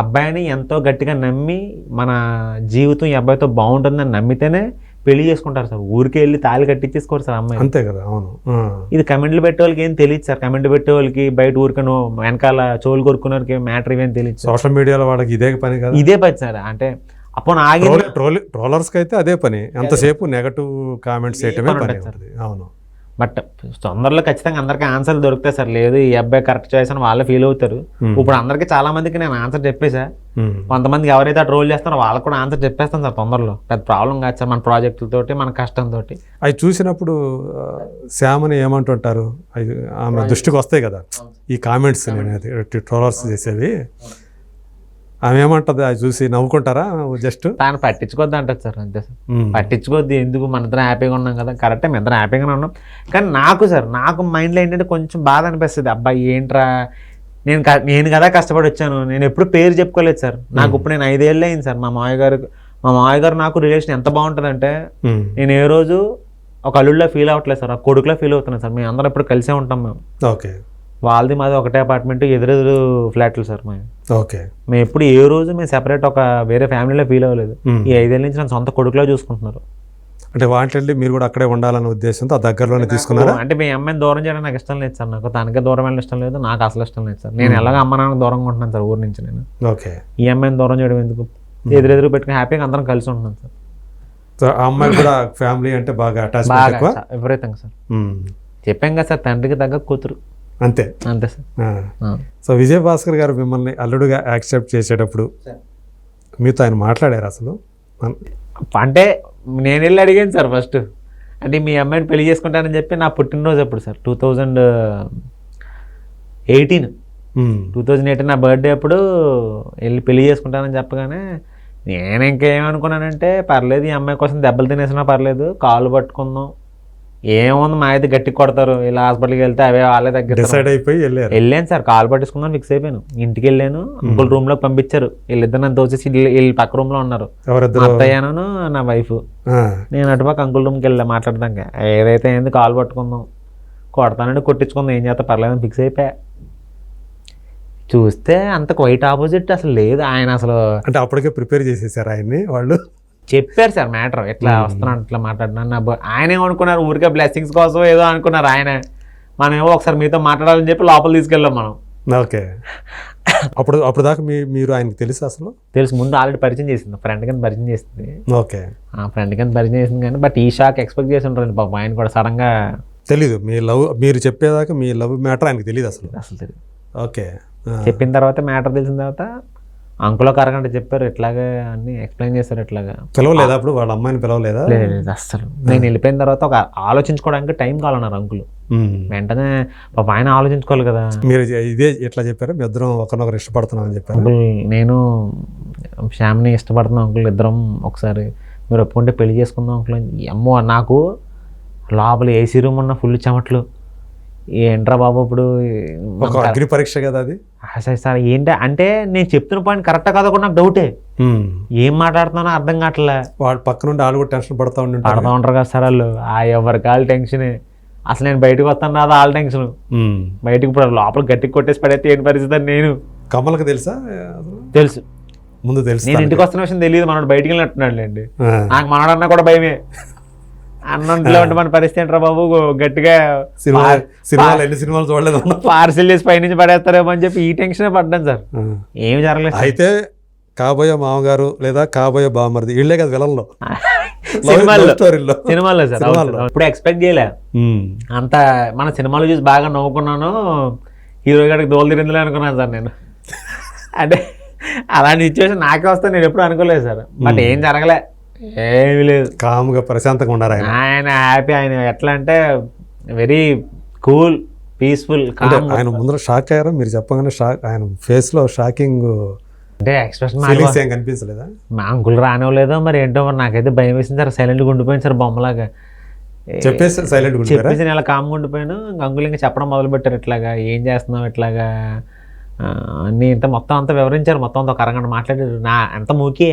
అబ్బాయిని ఎంతో గట్టిగా నమ్మి మన జీవితం ఈ అబ్బాయితో బాగుంటుందని నమ్మితేనే పెళ్లి చేసుకుంటారు సార్. ఊరికి వెళ్ళి తాళి కట్టించేసుకోరు సార్ అమ్మాయి. అంతే కదా. అవును. ఇది కమెంట్లు పెట్టే వాళ్ళకి ఏం తెలియదు సార్. కమెంట్ పెట్టే వాళ్ళకి బయట ఊరికను వెనకాల చోలు కొరుకున్నోరికి మ్యాటర్ ఇవేం తెలియదు. సోషల్ మీడియాలో వాళ్ళకి ఇదే పని కదా. ఇదే పని సార్. అంటే అప్పుడు ట్రోలర్స్కి అయితే అదే పని, ఎంతసేపు నెగటివ్ కామెంట్స్ చేయటమే పని. అవును. బట్ తొందరలో ఖచ్చితంగా అందరికీ ఆన్సర్లు దొరుకుతాయి సార్. లేదు ఈ అబ్బాయి కరెక్ట్ చాయిస్ అని వాళ్ళే ఫీల్ అవుతారు. ఇప్పుడు అందరికీ చాలా మందికి నేను ఆన్సర్ చెప్పేసా. కొంతమందికి ఎవరైతే ఆ ట్రోల్ చేస్తారో వాళ్ళకి కూడా ఆన్సర్ చెప్పేస్తాను సార్ తొందరలో. పెద్ద ప్రాబ్లం కాదు సార్ మన ప్రాజెక్టులతోటి, మన కష్టంతో. అవి చూసినప్పుడు శ్యామని ఏమంటుంటారు, ఆమె దృష్టికి వస్తాయి కదా ఈ కామెంట్స్, ట్రోలర్స్ చేసేవి. ఆమె ఏమంటుంది అది చూసి నవ్వుకుంటారా? జస్ట్ తాను పట్టించుకోద్ది అంటది సార్. అంతే సార్, పట్టించుకోద్ది. ఎందుకు మన ఇద్దరం హ్యాపీగా ఉన్నాం కదా. కరెక్టే, మేము ఇద్దరం హ్యాపీగానే ఉన్నాం. కానీ నాకు మైండ్లో ఏంటంటే కొంచెం బాధ అనిపిస్తుంది. అబ్బాయి ఏంట్రా, నేను కదా కష్టపడి వచ్చాను, నేను ఎప్పుడు పేరు చెప్పుకోలేదు సార్. నాకు ఇప్పుడు నేను 5 ఏళ్ళు అయింది సార్. మా మామయ్య గారు నాకు రిలేషన్ ఎంత బాగుంటుందంటే, నేను ఏ రోజు ఒక అల్లుడిలో ఫీల్ అవ్వట్లేదు సార్, ఒక కొడుకులో ఫీల్ అవుతున్నాను సార్. మేము అందరం ఎప్పుడు కలిసే ఉంటాం మేము. ఓకే. వాళ్ళది మాది ఒకటే అపార్ట్మెంట్, ఎదురెదురు ఫ్లాట్లు సార్ మేము. ఓకే. మేము ఎప్పుడు ఏ రోజు మేము సెపరేట్ ఒక వేరే ఫ్యామిలీలో ఫీల్ అవ్వలేదు. ఈ 5 ఏళ్ళ నుంచి నన్ను సొంత కొడుకులో చూసుకుంటున్నారు. అంటే వాటిల్లి మీరు కూడా అక్కడే ఉండాలనే ఉద్దేశంతో ఆ దగ్గరలోనే తీసుకున్నారు. అంటే మీ అమ్మాయిని దూరం చేయడం నాకు ఇష్టం లేదు సార్. నాకు తనకే దూరం వెళ్ళడం ఇష్టం లేదు, నాకు అసలు ఇష్టం లేదు సార్. నేను ఎలాగ అమ్మ నాన్న దూరంగా ఉంటున్నాను సార్ ఊరి నుంచి. నేను ఓకే. ఈ అమ్మాయిని దూరం చేయడం ఎందుకు, ఎదురెదురు పెట్టుకుని హ్యాపీగా అందరం కలిసి ఉంటున్నాను సార్. సో ఆ అమ్మాయి కూడా ఫ్యామిలీ అంటే బాగా అటాచ్మెంట్, ఎవ్రీథింగ్ సార్. చెప్పాం కదా సార్, తండ్రికి తగ్గ కూతురు. అంతే అంతే సార్. సో విజయభాస్కర్ గారు మిమ్మల్ని అల్లుడుగా యాక్సెప్ట్ చేసేటప్పుడు మీతో ఆయన మాట్లాడారు అసలు? అంటే నేను వెళ్ళి అడిగాను సార్ ఫస్ట్. అంటే మీ అమ్మాయిని పెళ్లి చేసుకుంటానని చెప్పి నా పుట్టినరోజు అప్పుడు సార్ 2018 నా బర్త్డే అప్పుడు వెళ్ళి పెళ్లి చేసుకుంటానని చెప్పగానే నేను ఇంకేమనుకున్నానంటే, పర్లేదు ఈ అమ్మాయి కోసం దెబ్బలు తినేసినా పర్లేదు, కాళ్ళు పట్టుకుందాం, ఏముంది మా అయితే గట్టి కొడతారు, ఇలా హాస్పిటల్కి వెళ్తే అవే వాళ్ళే దగ్గర డిసైడ్ అయిపోయి వెళ్ళాను సార్. కాలు పట్టించుకుందాం ఫిక్స్ అయిపోయాను. ఇంటికి వెళ్ళాను, అంకుల్ రూమ్ లోకి పంపించారు. వీళ్ళిద్దరు నన్ను దోచేసి వీళ్ళు పక్క రూమ్ లో ఉన్నారు. అత్తయ్యాను నా వైఫ్. నేను అటుపక్క అంకుల్ రూమ్కి వెళ్ళా మాట్లాడదాక. ఏదైతే ఏంది కాలు పట్టుకుందాం, కొడతానండి కొట్టించుకుందాం, ఏం చేస్తా పర్లేదని ఫిక్స్ అయిపోయా. చూస్తే అంత క్వైట్ ఆపోజిట్ అసలు లేదు ఆయన. అసలు అంటే అప్పటికే ప్రిపేర్ చేసేసారు ఆయన్ని వాళ్ళు, చెప్పారు సార్ మ్యాటర్, ఎట్లా వస్తున్నాను ఇట్లా మాట్లాడినాను. ఆయన ఏమనుకున్నారు, ఊరికే బ్లెస్సింగ్స్ కోసం ఏదో అనుకున్నారు ఆయన. మనం ఏమో ఒకసారి మీతో మాట్లాడాలని చెప్పి లోపల తీసుకెళ్ళాం మనం. ఓకే. అప్పుడు దాకా మీరు ఆయనకు తెలుసు? అసలు తెలుసు, ముందు ఆల్రెడీ పరిచయం చేసింది, ఫ్రెండ్ కింద పరిచయం చేసింది. ఓకే. ఫ్రెండ్ కింద పరిచయం చేసింది కానీ బట్ ఈ షాక్ ఎక్స్పెక్ట్ చేసి ఉంటారండి పాపం ఆయన కూడా. సడన్ గా తెలీదు మీరు చెప్పేదాకా మీ లవ్ మ్యాటర్ ఆయనకు తెలియదు అసలు తెలియదు. ఓకే. చెప్పిన తర్వాత మ్యాటర్ తెలిసిన తర్వాత అంకులో కరగంట చెప్పారు, ఇట్లాగే అన్ని ఎక్స్ప్లెయిన్ చేశారు. ఇట్లాగా పిలవలేదా అప్పుడు వాళ్ళ అమ్మాయిని? పిలవలేదా? లేదు అస్సలు. నేను వెళ్ళిపోయిన తర్వాత ఒక ఆలోచించుకోవడానికి టైం కావాలన్నారు అంకులు. వెంటనే పాప ఆయన ఆలోచించుకోవాలి కదా. మీరు ఇదే ఎట్లా చెప్పారు, మీ ఇద్దరం ఒకరినొకరు ఇష్టపడుతున్నాం అని చెప్పారు? అంకుల్ నేను శ్యామ్ని ఇష్టపడుతున్నాం అంకుల్, ఇద్దరం ఒకసారి మీరు ఒప్పుకుంటే పెళ్లి చేసుకుందాం అంకుల్. అమ్మో నాకు లోపల ఏసీ రూమ్ ఉన్న ఫుల్ చెమట్లు, ఏంట్రా బాబు ఇప్పుడు ఒక అగ్ని పరీక్ష కదా అది. అసలు సార్ ఏంటి అంటే నేను చెప్తున్న పాయింట్ కరెక్టా కాదో కూడా నాకు డౌటే. ఏం మాట్లాడుతున్నానో అర్థం కావట్లే. వాడు పక్క నుండి వాళ్ళు కూడా టెన్షన్ పడతా పడతా ఉంటారు కదా సార్ వాళ్ళు. ఎవరికి వాళ్ళు టెన్షనే. అసలు నేను బయటకు వస్తాను రాదా వాళ్ళ టెన్షన్. బయటకు ఇప్పుడు లోపల గట్టికి కొట్టేసి పడేస్తే ఏంటి పరిస్థితి అని నేను. కమల్కి తెలుసా? తెలుసు, ముందు తెలుసు. నేను ఇంటికి వస్తున్న విషయం తెలియదు. మనోడు బయటికి వెళ్ళినట్టున్నాడు లేండి. నాకు మనోడన్నా కూడా భయమే. అన్నంట్లో ఉంటే మన పరిస్థితి ఏంట్రా బాబు, గట్టిగా సినిమాలు ఎన్ని సినిమాలు చూడలేదు, పార్సిల్ చేసి పైనుంచి పడేస్తారేమో అని చెప్పి ఈ టెన్షన్ పడ్డాను సార్. ఏమి జరగలేదు. అయితే కాబోయే మామగారు లేదా కాబోయే బామ్మర్ది వీళ్ళే కదా విలన్లో, సినిమాల్లో సార్. ఇప్పుడు ఎక్స్పెక్ట్ చేయలే అంత. మన సినిమాలు చూసి బాగా నవ్వుకున్నాను, హీరో గారికి దోలు తిరిందిలే అనుకున్నాను సార్ నేను. అంటే అలాంటి సిచ్యువేషన్ నాకే వస్తే నేను ఎప్పుడు అనుకోలేదు సార్. బట్ ఏం జరగలే, ఏమీ లేదు. కామ్గా ప్రశాంతంగా ఉన్నారు ఆయన హ్యాపీ. ఆయన ఎట్లా అంటే వెరీ కూల్, పీస్ఫుల్. ఆయన ముందర షాక్ అయ్యారా మీరు చెప్పగానే? షాక్, ఆయన ఫేస్ లో షాకింగ్ అంటే ఎక్స్ప్రెషన్ ఏం కనిపించలేదా? మా అంకుల్ రానివ్వలేదో మరి ఏంటో మరి. నాకైతే భయం వేసింది సార్. సైలెంట్గా ఉండిపోయింది సార్ బొమ్మలాగా. చెప్పేసి సైలెంట్ చెప్పేసి నేను ఇలా కామ్గా ఉండిపోయాను. అంకుల్ ఇంకా చెప్పడం మొదలు పెట్టారు, ఇట్లాగా ఏం చేస్తున్నావు ఇట్లాగా అన్నీ ఇంత మొత్తం అంతా వివరించారు. మొత్తం అంతా ఒక అరగంట మాట్లాడారు. నా ఎంత మూకే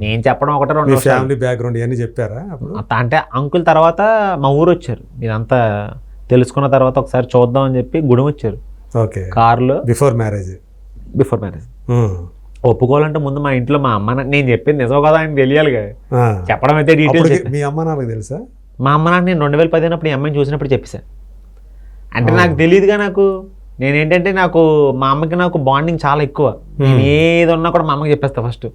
నేను చెప్పడం ఒకటే రెండు. ఫ్యామిలీ బ్యాక్గ్రౌండ్ ఇవన్నీ చెప్పారా? అంటే అంకుల్ తర్వాత మా ఊరు వచ్చారు. ఇదంతా తెలుసుకున్న తర్వాత ఒకసారి చూద్దాం అని చెప్పి గుడి వచ్చారు. ఓకే, కార్లో. బిఫోర్ మ్యారేజ్ ఒప్పుకోవాలంటే ముందు మా ఇంట్లో మా అమ్మ, నేను చెప్పింది నిజం కదా ఆయన తెలియాలి కదా. చెప్పడం అయితే డీటెయిల్స్. మీ అమ్మ నాన్నకి తెలుసా? మా అమ్మ నాన్న నేను 2015 అప్పుడు ఈ అమ్మాయిని చూసినప్పుడు చెప్పేసా. అంటే నాకు తెలియదుగా. నేనేంటంటే నాకు మా అమ్మకి నాకు బాండింగ్ చాలా ఎక్కువ. నేను ఏది ఉన్నా కూడా మా అమ్మకి చెప్పేస్తా ఫస్ట్.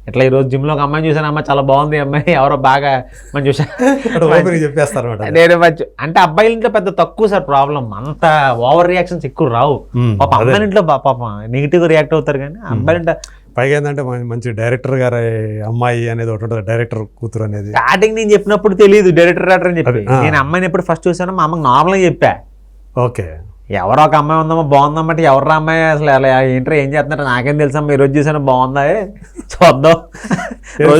ఇట్లా ఈరోజు జిమ్లో ఒక అమ్మాయిని చూసాను, అమ్మాయి చాలా బాగుంది, అమ్మాయి ఎవరో బాగా మనం చూసాను చెప్పేస్తారు. నేను అంటే అబ్బాయిల ఇంట్లో పెద్ద తక్కువ సార్ ప్రాబ్లం. అంత ఓవర్ రియాక్షన్స్ ఎక్కువ రావు. పాప అమ్మాయిల ఇంట్లో పాప నెగిటివ్గా రియాక్ట్ అవుతారు. కానీ అబ్బాయిల ఇంట్లో పైగా ఏంటంటే మంచి డైరెక్టర్ గారి అమ్మాయి అనేది ఒకటి ఉంటుంది, డైరెక్టర్ కూతురు అనేది. స్టార్టింగ్ నేను చెప్పినప్పుడు తెలియదు డైరెక్టర్ అని చెప్పి. నేను అమ్మాయిని ఎప్పుడు ఫస్ట్ చూసానో మా అమ్మకి నార్మల్గా చెప్పా. ఓకే, ఎవరో ఒక అమ్మాయి ఉందమ్మా బాగుందమ్మంటే ఎవరు అమ్మాయి అసలు అలా ఏంటో ఏం చేస్తున్నారు నాకేం తెలుసమ్మా, ఈరోజు చూసాను బాగుందా చూద్దాం.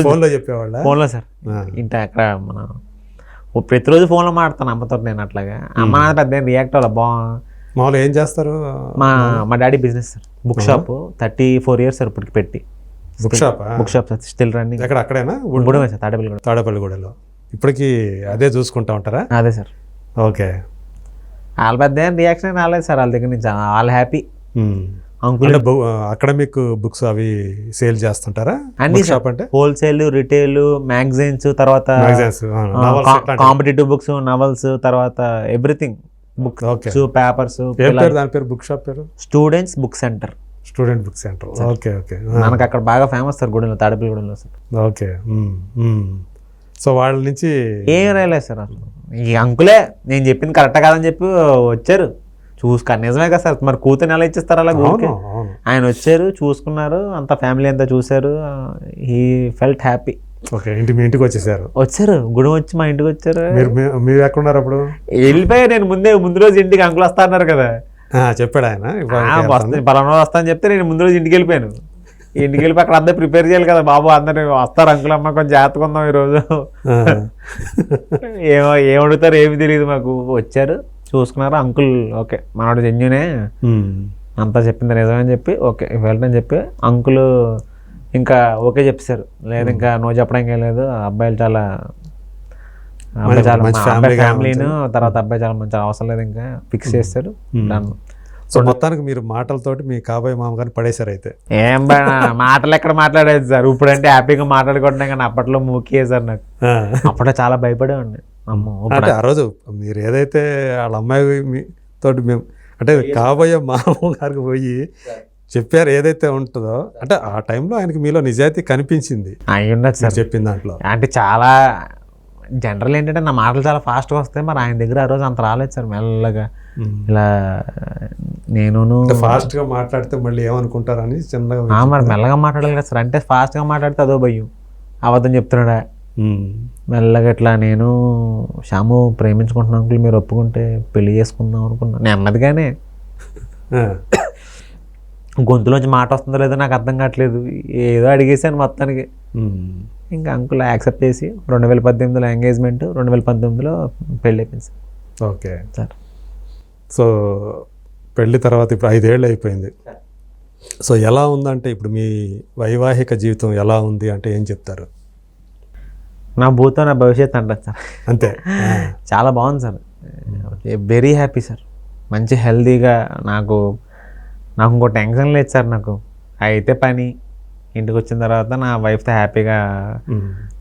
ఫోన్లో చెప్పేవాళ్ళ? ఫోన్లో సార్. ఇంత అక్కడ మన ప్రతిరోజు ఫోన్లో మాట్లాడతాను అమ్మతో నేను. అట్లాగా అమ్మ నాన్న పెద్ద రియాక్ట్ అవ్వాలి. మామూలుగా ఏం చేస్తారు? మా daddy business sir, book shop. 34 years sir ఇప్పటికి పెట్టి. Book shop sir still running. ఎక్కడ? అక్కడేనా? గుడమే సార్, తాడేపల్లిగూడలో. ఇప్పటికి అదే చూసుకుంటా ఉంటారా? అదే సార్. ఓకే, వాళ్ళ పెద్ద రియాక్షన్ రాలేదు సార్ వాళ్ళ దగ్గర నుంచి. వాళ్ళు హ్యాపీ. అంకుల్ అకాడమిక్ బుక్స్ అవి సేల్ చేస్తుంటారా? అన్ని షాప్ అంటే హోల్సేల్, రిటైల్, మ్యాగజైన్స్, తర్వాత కాంపిటేటివ్ బుక్స్, నవల్స్, తర్వాత ఎవ్రీథింగ్ బుక్స్, పేపర్స్. దాని పేరు బుక్ షాప్ పేరు students book centre. Student book centre. Okay okay. మనకు అక్కడ బాగా ఫేమస్ సార్ గుడిలో, తాడేపల్లిగూడలో సార్. ఓకే. సో వాళ్ళ నుంచి ఏం రాయలేదు సార్ అసలు. ఈ అంకులే నేను చెప్పింది కరెక్ట్ కాదని చెప్పి వచ్చారు నిజమే కదా సార్. మరి కూతురు ఎలా ఇచ్చేస్తారు అలా ఊరికే? ఆయన వచ్చారు, చూసుకున్నారు, అంత ఫ్యామిలీ అంతా చూశారు. He felt happy. ఓకే, మీ ఇంటికి వచ్చారు గుడి వచ్చి మా ఇంటికి వచ్చారు. మీరు ఎక్కడ ఉన్నారు అప్పుడు? వెళ్ళిపోయా నేను ముందు రోజు ఇంటికి. అంకుల్ వస్తా అన్నారు కదా, చెప్పాడు ఆయన. పలానా వస్తా అని చెప్తే నేను ముందు రోజు ఇంటికి వెళ్ళిపోయాను. ఇంటికి వెళ్ళిపోయి అక్కడ అందరూ ప్రిపేర్ చేయాలి కదా బాబు, అందరు వస్తారు అంకుల్ అమ్మ కొంచెం జాగ్రత్తగా ఉందాం ఈరోజు. ఏం అడుగుతారు ఏమి తెలియదు మాకు. వచ్చారు, చూసుకున్నారు. అంకుల్ ఓకే మనోడు జెన్యునే, అంతా చెప్పింది నిజమని చెప్పి ఓకే వెళ్ళని చెప్పి అంకుల్ ఇంకా ఓకే చెప్పేశారు. లేదు ఇంకా నువ్వు చెప్పడానికి ఏం లేదు, అబ్బాయిలు చాలా ఫ్యామిలీను, తర్వాత అబ్బాయి చాలా మంచి అవసరం లేదు, ఇంకా ఫిక్స్ చేస్తారు. సో మొత్తానికి మీరు మాటలతోటి మీ కాబోయే మామగారిని పడేశారు అయితే. ఏం మాటలు ఎక్కడ మాట్లాడేది సార్. ఇప్పుడంటే హ్యాపీగా మాట్లాడుకుంటున్నాం కానీ అప్పట్లో మూకే సార్. నాకు అప్పట్లో చాలా భయపడేవాడిని. అమ్మో, అంటే ఆ రోజు మీరు ఏదైతే వాళ్ళ అమ్మాయి తోటి మేము అంటే కాబోయే మామగారికి పోయి చెప్పారు ఏదైతే ఉంటుందో, అంటే ఆ టైంలో ఆయనకి మీలో నిజాయితీ కనిపించింది. అయి ఉండదు సార్ చెప్పిన దాంట్లో. అంటే చాలా జనరల్ ఏంటంటే నా మాటలు చాలా ఫాస్ట్గా వస్తాయి. మరి ఆయన దగ్గర ఆ రోజు అంత రాలేదు సార్. మెల్లగా ఇలా నేను ఫాస్ట్గా మాట్లాడితే మళ్ళీ ఏమనుకుంటారని చిన్నగా మరి మెల్లగా మాట్లాడాలి కదా సార్. అంటే ఫాస్ట్గా మాట్లాడితే అదో భయం, అబద్ధం చెప్తున్నాడా. మెల్లగా ఇట్లా నేను శ్యాము ప్రేమించుకుంటున్నాను అంకుల్, మీరు ఒప్పుకుంటే పెళ్లి చేసుకుందాం అనుకున్నాను. నెమ్మదిగానే గొంతులోంచి మాట వస్తుందో లేదో నాకు అర్థం కావట్లేదు. ఏదో అడిగేసాను మొత్తానికి. ఇంకా అంకుల్ యాక్సెప్ట్ చేసి 2018లో ఎంగేజ్మెంట్, 2019లో పెళ్ళి అయిపోయింది సార్. Okay sir. సో పెళ్లి తర్వాత ఇప్పుడు 5 ఏళ్ళు అయిపోయింది. సో ఎలా ఉందంటే ఇప్పుడు మీ వైవాహిక జీవితం ఎలా ఉంది అంటే ఏం చెప్తారు? నా భూతో నా భవిష్యత్ అంటారు సార్. అంతే. చాలా బాగుంది సార్, వెరీ హ్యాపీ సార్. మంచి హెల్తీగా నాకు ఇంకో టెన్షన్ లేదు సార్. నాకు అయితే పని, ఇంటికి వచ్చిన తర్వాత నా వైఫ్తో హ్యాపీగా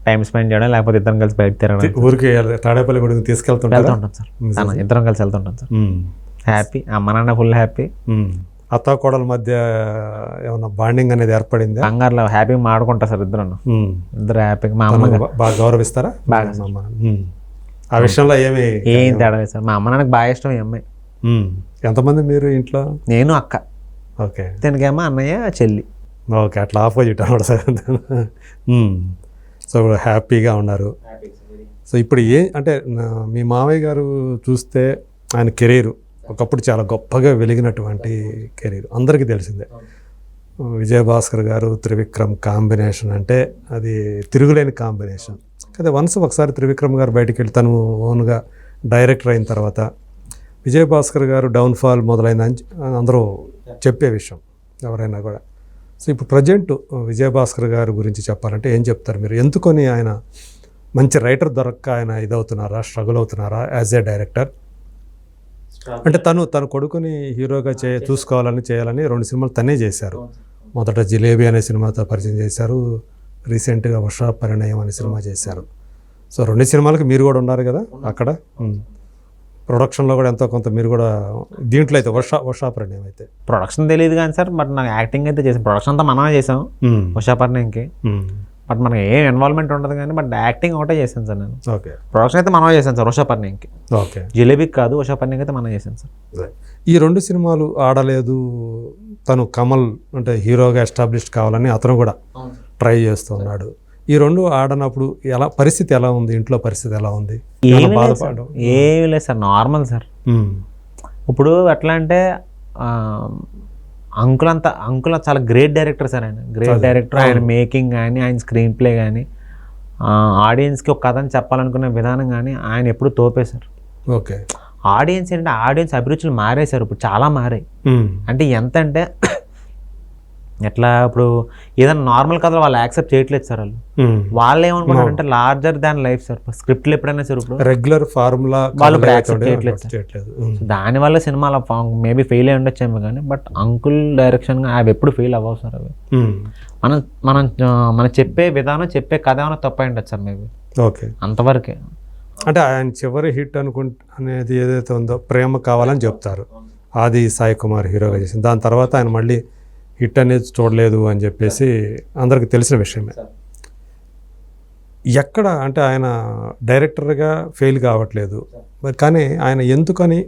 టైం స్పెండ్ చేయడం, లేకపోతే ఇద్దరం కలిసి బయట తిరగడం. ఊరికి తాడేపల్లి గుడికి వెళ్తుంటాం సార్, ఇద్దరం కలిసి వెళ్తుంటాం సార్. హ్యాపీ, అమ్మ నాన్న ఫుల్ హ్యాపీ. అత్త కోడల మధ్య ఏమన్నా బాండింగ్ అనేది ఏర్పడింది? కంగారులో హ్యాపీగా మాడుకుంటా సార్ ఇద్దరు హ్యాపీగా. మా అమ్మ బాగా గౌరవిస్తారా? బాగా. ఆ విషయంలో ఏం తేడా లేదు సార్. మా అమ్మ నాన్నకి బాగా ఇష్టం ఈ అమ్మాయి. ఎంతమంది మీరు ఇంట్లో? నేను, అక్క. ఓకే. దీనికేమో అన్నయ్య, చెల్లి. ఓకే, అట్లా ఆపోజిట్ అన్నమాట సార్. సో హ్యాపీగా ఉన్నారు. సో ఇప్పుడు అంటే మీ మామయ్య గారు చూస్తే ఆయన కెరీర్ ఒకప్పుడు చాలా గొప్పగా వెలిగినటువంటి కెరీర్ అందరికీ తెలిసిందే. విజయభాస్కర్ గారు, త్రివిక్రమ్ కాంబినేషన్ అంటే అది తిరుగులేని కాంబినేషన్. అదే ఒకసారి త్రివిక్రమ్ గారు బయటికి వెళ్ళి తను ఓన్గా డైరెక్టర్ అయిన తర్వాత విజయభాస్కర్ గారు డౌన్ఫాల్ మొదలైందని అందరూ చెప్పే విషయం ఎవరైనా కూడా. సో ఇప్పుడు ప్రజెంట్ విజయభాస్కర్ గారి గురించి చెప్పాలంటే ఏం చెప్తారు మీరు? ఎందుకని ఆయన మంచి రైటర్ దొరక్క ఆయన ఇదవుతున్నారా, స్ట్రగుల్ అవుతున్నారా యాజ్ ఏ డైరెక్టర్? అంటే తన కొడుకుని హీరోగా చూసుకోవాలని చేయాలని 2 సినిమాలు తనే చేశారు. మొదట జిలేబీ అనే సినిమాతో పరిచయం చేశారు, రీసెంట్గా ఉషా పరిణయం అనే సినిమా చేశారు. సో 2 సినిమాలకి మీరు కూడా ఉన్నారు కదా అక్కడ. ప్రొడక్షన్లో కూడా ఎంతో కొంత మీరు కూడా దీంట్లో అయితే ఉషా పరిణయం అయితే ప్రొడక్షన్ తెలియదు కానీ సార్, బట్ నాకు యాక్టింగ్ అయితే చేసాం. ప్రొడక్షన్ అంతా మనమే చేసాం ఉషా పరిణయంకి. బట్ మనకి ఏం ఇన్వాల్వ్మెంట్ ఉండదు కానీ, బట్ యాక్టింగ్ ఒకటే చేశాను సార్ నేను. ఓకే. ప్రొడక్షన్ అయితే మనమే చేశాను సార్ ఉషా పరిణయంకి. ఓకే. జిలేబీకి కాదు, ఉషా పరిణయంకి అయితే మనం చేశాను సార్. ఈ 2 సినిమాలు ఆడలేదు. తను కమల్ అంటే హీరోగా ఎస్టాబ్లిష్ కావాలని అతను కూడా ట్రై చేస్తున్నాడు. ఈ 2 ఆడనప్పుడు పరిస్థితి ఎలా ఉంది? ఇంట్లో పరిస్థితి ఎలా ఉంది? బాధపడడం ఏమి లేదు సార్, నార్మల్ సార్. ఇప్పుడు ఎట్లా అంటే అంకుల్ చాలా గ్రేట్ డైరెక్టర్ సార్. ఆయన గ్రేట్ డైరెక్టర్. ఆయన మేకింగ్ కానీ, ఆయన స్క్రీన్ ప్లే కానీ, ఆడియన్స్కి ఒక కథని చెప్పాలనుకునే విధానం కానీ ఆయన ఎప్పుడు తోపేశారు. ఓకే. ఆడియన్స్ ఏంటంటే ఆడియన్స్ అభిరుచులు మారేశారు, ఇప్పుడు చాలా మారాయి. అంటే ఎంత అంటే ఎట్లా, ఇప్పుడు ఏదైనా నార్మల్ కథలు వాళ్ళు యాక్సెప్ట్ చేయట్లేదు సార్. వాళ్ళు ఏమనుకుంటారంటే లార్జర్ దాన్ లైఫ్ సార్. స్క్రిప్ట్లు ఎప్పుడైనా సార్ ఇప్పుడు రెగ్యులర్ ఫార్ములా వాళ్ళు యాక్సెప్ట్ చేయట్లేదు. దానివల్ల సినిమాలో మేబీ ఫెయిల్ అయి ఉండొచ్చేమో కానీ, బట్ అంకుల్ డైరెక్షన్గా అవి ఎప్పుడు ఫెయిల్ అవ్వవు సార్. అవి మనం చెప్పే విధానం, చెప్పే కథ ఏమైనా తప్ప ఉండొచ్చు సార్ మేబీ. ఓకే. అంతవరకే. అంటే ఆయన చివరి హిట్ అనేది ఏదైతే ఉందో ప్రేమ కావాలని చెప్తారు. ఆది సాయి కుమార్ హీరోగా చేసింది. దాని తర్వాత ఆయన మళ్ళీ హిట్ అనేది చూడలేదు అని చెప్పేసి అందరికి తెలిసిన విషయమే. ఎక్కడ అంటే ఆయన డైరెక్టర్గా ఫెయిల్ కావట్లేదు, మరి కానీ ఆయన ఎందుకని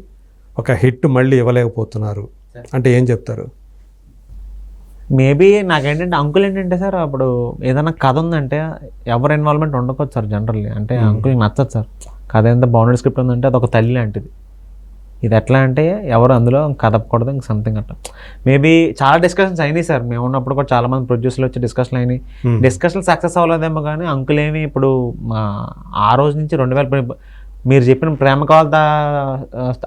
ఒక హిట్ మళ్ళీ ఇవ్వలేకపోతున్నారు అంటే ఏం చెప్తారు? మేబీ నాకేంటంటే అంకుల్ ఏంటంటే సార్, అప్పుడు ఏదైనా కథ ఉందంటే ఎవరు ఇన్వాల్వ్మెంట్ ఉండకపోవచ్చు సార్ జనరల్లీ. అంటే అంకుల్కి నచ్చదు సార్. కథ ఎంత బౌండరీ స్క్రిప్ట్ ఉందంటే అదొక తల్లి లాంటిది. ఇది ఎట్లా అంటే ఎవరు అందులో కదపకూడదు, ఇంక సంథింగ్ అట్లా. మేబీ చాలా డిస్కషన్స్ అయినాయి సార్. మేము ఉన్నప్పుడు కూడా చాలా మంది ప్రొడ్యూసర్లు వచ్చి డిస్కషన్లు అయినాయి. డిస్కషన్లు సక్సెస్ అవ్వలేదేమో కానీ అంకుల్ ఏమి ఇప్పుడు ఆ రోజు నుంచి 2000 మీరు చెప్పిన ప్రేమ కావాల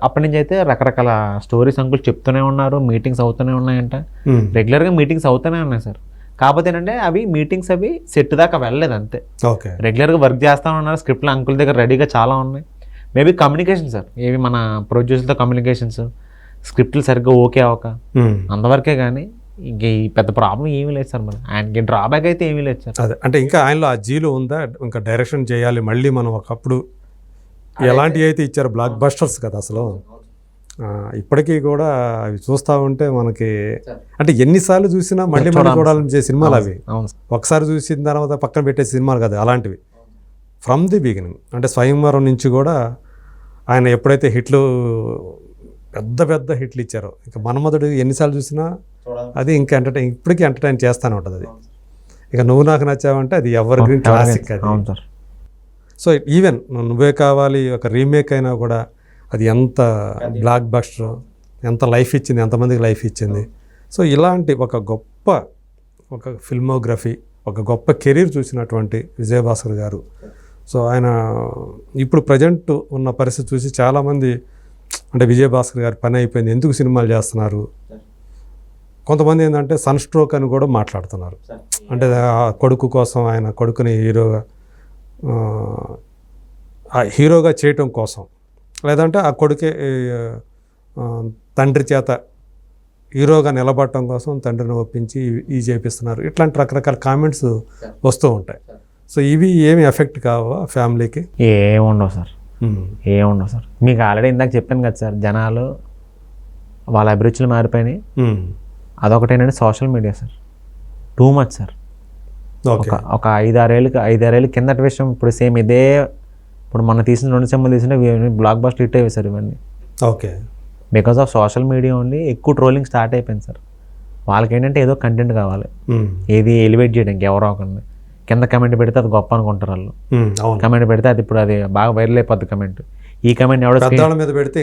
అప్పటి నుంచి అయితే రకరకాల స్టోరీస్ అంకుల్ చెప్తూనే ఉన్నారు. మీటింగ్స్ అవుతూనే ఉన్నాయంట, రెగ్యులర్గా మీటింగ్స్ అవుతూనే ఉన్నాయి సార్. కాకపోతే ఏంటంటే అవి మీటింగ్స్ అవి సెట్ దాకా వెళ్ళలేదు అంతే. రెగ్యులర్గా వర్క్ చేస్తూ ఉన్నారు. స్క్రిప్ట్లు అంకుల్ దగ్గర రెడీగా చాలా ఉన్నాయి. మేబీ కమ్యూనికేషన్ సార్, ఏవి మన ప్రొడ్యూసర్తో కమ్యూనికేషన్స్, స్క్రిప్ట్లు సరిగ్గా ఓకే అవ్వక అంతవరకే కానీ ఇంక ఈ పెద్ద ప్రాబ్లం ఏమీ లేదు సార్. మరి ఆయనకి డ్రాబ్యాక్ అయితే ఏమీ లేదు సార్. అదే అంటే ఇంకా ఆయనలో ఆ జీలు ఉందా? ఇంకా డైరెక్షన్ చేయాలి మళ్ళీ. మనం ఒకప్పుడు ఎలాంటివి అయితే ఇచ్చారు, బ్లాక్ బస్టర్స్ కదా అసలు. ఇప్పటికీ కూడా అవి చూస్తూ ఉంటే మనకి అంటే ఎన్నిసార్లు చూసినా మళ్ళీ చూడాలని సినిమాలు అవి. ఒకసారి చూసిన తర్వాత పక్కన పెట్టే సినిమాలు కదా అలాంటివి. ఫ్రమ్ ది బిగినింగ్ అంటే స్వయంవరం నుంచి కూడా ఆయన ఎప్పుడైతే హిట్లు పెద్ద హిట్లు ఇచ్చారో, ఇంకా మన్మధుడు ఎన్నిసార్లు చూసినా అది ఇంకా ఇప్పటికీ ఎంటర్టైన్ చేస్తూనే ఉంటుంది అది. ఇక నువ్వు నాకు నచ్చావంటే అది ఎవర్ గ్రీన్ క్లాసిక్ అది. సో ఈవెన్ నువ్వే కావాలి ఒక రీమేక్ అయినా కూడా అది ఎంత బ్లాక్ బస్టర్, ఎంత లైఫ్ ఇచ్చింది, ఎంతమందికి లైఫ్ ఇచ్చింది. సో ఇలాంటి ఒక ఫిల్మోగ్రఫీ, ఒక గొప్ప కెరీర్ చూసినటువంటి విజయభాస్కర్ గారు. సో ఆయన ఇప్పుడు ప్రజెంట్ ఉన్న పరిస్థితి చూసి చాలామంది అంటే విజయభాస్కర్ గారి పని అయిపోయింది, ఎందుకు సినిమాలు చేస్తున్నారు. కొంతమంది ఏంటంటే సన్ స్ట్రోక్ అని కూడా మాట్లాడుతున్నారు. అంటే ఆ కొడుకు కోసం, ఆయన కొడుకుని హీరోగా చేయటం కోసం, లేదంటే ఆ కొడుకే తండ్రి చేత హీరోగా నిలబడటం కోసం తండ్రిని ఒప్పించి ఇవి చేపిస్తున్నారు. ఇట్లాంటి రకరకాల కామెంట్స్ వస్తూ ఉంటాయి. సో ఇవి ఏమి ఎఫెక్ట్ కావా ఫ్యామిలీకి? ఏముండవు సార్, ఏముండవు సార్. మీకు ఆల్రెడీ ఇందాక చెప్పాను కదా సార్, జనాలు వాళ్ళ అభిరుచులు మారిపోయినాయి. అదొకటి ఏంటంటే social media sir, too much sir. ఒక 5-6 ఏళ్ళ కిందటి విషయం ఇప్పుడు సేమ్ ఇదే. ఇప్పుడు మొన్న తీసిన 2 సినిమాలు తీసిన బ్లాక్ బస్టర్ హిట్ అయ్యాయి సార్ ఇవన్నీ. Okay, because of social media only ఎక్కువ ట్రోలింగ్ స్టార్ట్ అయిపోయింది సార్. వాళ్ళకి ఏంటంటే ఏదో కంటెంట్ కావాలి, ఏది ఎలివేట్ చేయడానికి. ఎవరో ఒకరిని కింద కమెంట్ పెడితే అది గొప్ప అనుకుంటారు వాళ్ళు. కమెంట్ పెడితే అది ఇప్పుడు అది బాగా వైరల్ అయిపోద్ది కమెంట్. ఈ కమెంట్ ఎవడో మీద పెడితే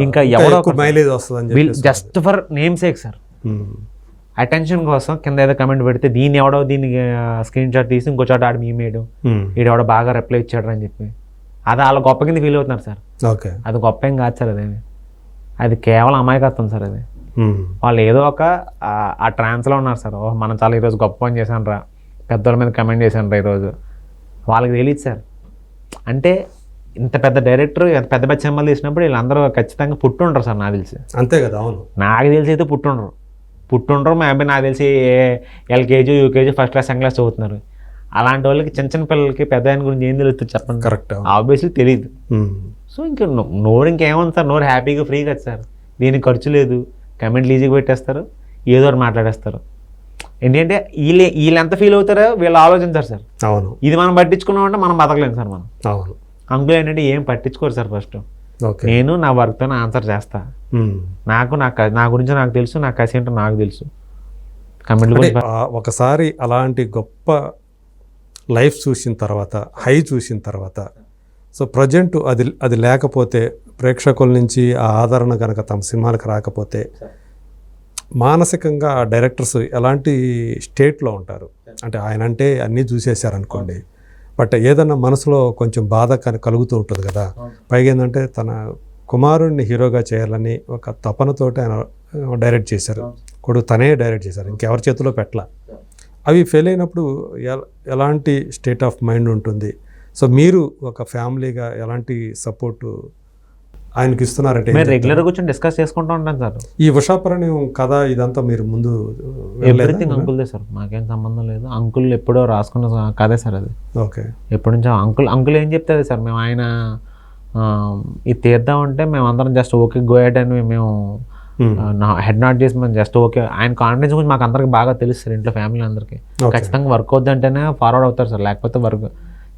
ఇంకా ఎవడో మైలేజ్ వస్తుంది just for name sake sir, attention కోసం కింద ఏదో కమెంట్ పెడితే దీన్ని ఎవడో దీన్ని స్క్రీన్ షాట్ తీసి ఇంకో చోట ఆడు మీమేయడం, వీడు ఎవడో బాగా రిప్లై ఇచ్చాడు అని చెప్పి అది వాళ్ళ గొప్ప కింద ఫీల్ అవుతున్నారు సార్. అది గొప్ప ఏం కాదు సార్, అది కేవలం అమాయకత్వం సార్. అది వాళ్ళు ఏదో ఒక ఆ ట్రాన్స్లో ఉన్నారు సార్. ఓహ్ మనం చాలా ఈరోజు గొప్ప పని చేశాను రా, పెద్దోళ్ళ మీద కమెంట్ చేశాను రా ఈరోజు. వాళ్ళకి తెలియదు సార్. అంటే ఇంత పెద్ద డైరెక్టర్ పెద్ద పెద్ద సినిమాలు తీసినప్పుడు వీళ్ళందరూ ఖచ్చితంగా పుట్టుండరు సార్, నాకు తెలిసి. అంతే కదా? అవును, నాకు తెలిసి అయితే పుట్టుండరు. మా అబ్బాయి నాకు తెలిసి LKG UKG first class second class చదువుతున్నారు. అలాంటి వాళ్ళకి చిన్న చిన్న పిల్లలకి పెద్ద ఆయన గురించి ఏం తెలుస్తుంది చెప్పండి? కరెక్ట్, ఆబ్వియస్లీ తెలియదు. సో ఇంకా నోరు ఇంకేముంది సార్, నోరు హ్యాపీగా ఫ్రీ కదా సార్, దీనికి ఖర్చు లేదు, కమెంట్లు ఈజీగా పెట్టేస్తారు, ఏదో ఒకటి మాట్లాడేస్తారు. ఏంటంటే వీళ్ళు ఎంత ఫీల్ అవుతారో వీళ్ళు ఆలోచించారు సార్. అవును, ఇది మనం పట్టించుకున్నామంటే మనం బతకలేము సార్ మనం. అవును, అంకుల్ ఏంటంటే ఏం పట్టించుకోరు సార్. ఫస్ట్ నేను నా వర్క్తో ఆన్సర్ చేస్తా, నా గురించి నాకు తెలుసు, నా కసి ఏంటో నాకు తెలుసు. కమెంట్లు ఒకసారి అలాంటి గొప్ప లైఫ్ చూసిన తర్వాత, హై చూసిన తర్వాత, సో ప్రజెంట్ అది లేకపోతే, ప్రేక్షకుల నుంచి ఆ ఆదరణ కనుక తమ సినిమాలకు రాకపోతే మానసికంగా ఆ డైరెక్టర్స్ ఎలాంటి స్టేట్లో ఉంటారు? అంటే ఆయన అంటే అన్నీ చూసేశారనుకోండి, బట్ ఏదన్నా మనసులో కొంచెం బాధ కలుగుతూ ఉంటుంది కదా. పైగా ఏంటంటే తన కుమారుడిని హీరోగా చేయాలని ఒక తపనతోటి ఆయన డైరెక్ట్ చేశారు. కొడుకు తనే డైరెక్ట్ చేశారు, ఇంకెవరి చేతిలో పెట్టలా. అవి ఫెయిల్ అయినప్పుడు ఎలాంటి స్టేట్ ఆఫ్ మైండ్ ఉంటుంది? సో మీరు ఒక ఫ్యామిలీగా ఎలాంటి సపోర్టు ఆయనకి ఇస్తున్నారంటే? మేము రెగ్యులర్గా కూర్చొని డిస్కస్ చేసుకుంటూ ఉంటాం సార్. ఈ ఉషాపరణ్యం కథ ఇదంతా మీరు ముందు ఎవ్రీథింగ్ అంకుల్దే సార్, మాకేం సంబంధం లేదు. అంకుల్ ఎప్పుడో రాసుకున్న కథే సార్ అది. ఓకే, ఎప్పటి నుంచో అంకుల్ ఏం చెప్తుంది సార్, మేము ఆయన ఇది తీద్దామంటే మేము అందరం జస్ట్ ఓకే గోయట్ అని మేము హెడ్ నాట్ చేసి మేము జస్ట్ ఓకే. ఆయన కాన్ఫిడెన్స్ గురించి మాకు అందరికి బాగా తెలుసు సార్, ఇంట్లో ఫ్యామిలీ అందరికీ. ఖచ్చితంగా వర్క్ అవుద్ది అంటేనే ఫార్వర్డ్ అవుతారు సార్, లేకపోతే వర్క్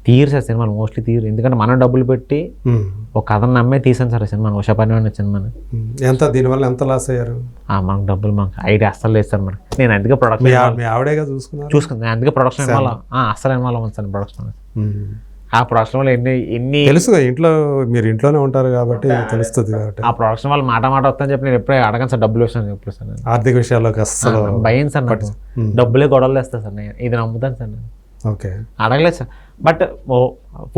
తీరు సార్ సినిమాలు మోస్ట్లీ తీరు. ఎందుకంటే మనం డబ్బులు పెట్టి ఒక కథను నమ్మే తీసాను సార్ సినిమాని, ఉషాపరణ్యం అనే సినిమాని. ఎంత దీనివల్ల ఎంత లాస్ అయ్యారు? మనకు డబ్బులు మనకు ఐడియా అస్సలు లేదు సార్ మనకి. నేను అందుకే ప్రొడక్షన్ చూసుకున్నాను, అందుకే ప్రొడక్షన్ ఇన్వాల్వ్ అస్సలు ఇన్వాల్వ్ అవ్వను సార్ ప్రొడక్షన్. ఆ ప్రొడక్షన్ వల్ల ఎన్ని తెలుసు, మీరు ఇంట్లోనే ఉంటారు కాబట్టి తెలుస్తుంది. కాబట్టి ఆ ప్రొడక్షన్ వాళ్ళు మాట వస్తుందని చెప్పి నేను ఎప్పుడే అడగను సార్, డబ్బులు విషయం ఎప్పుడు సార్. ఆర్థిక విషయాల్లోకి అస్సలు భయం సార్ నాకు, డబ్బులే గొడవలు వేస్తా సార్, నేను ఇది నమ్ముతాను సార్. నేను ఓకే అడగలేదు sir. But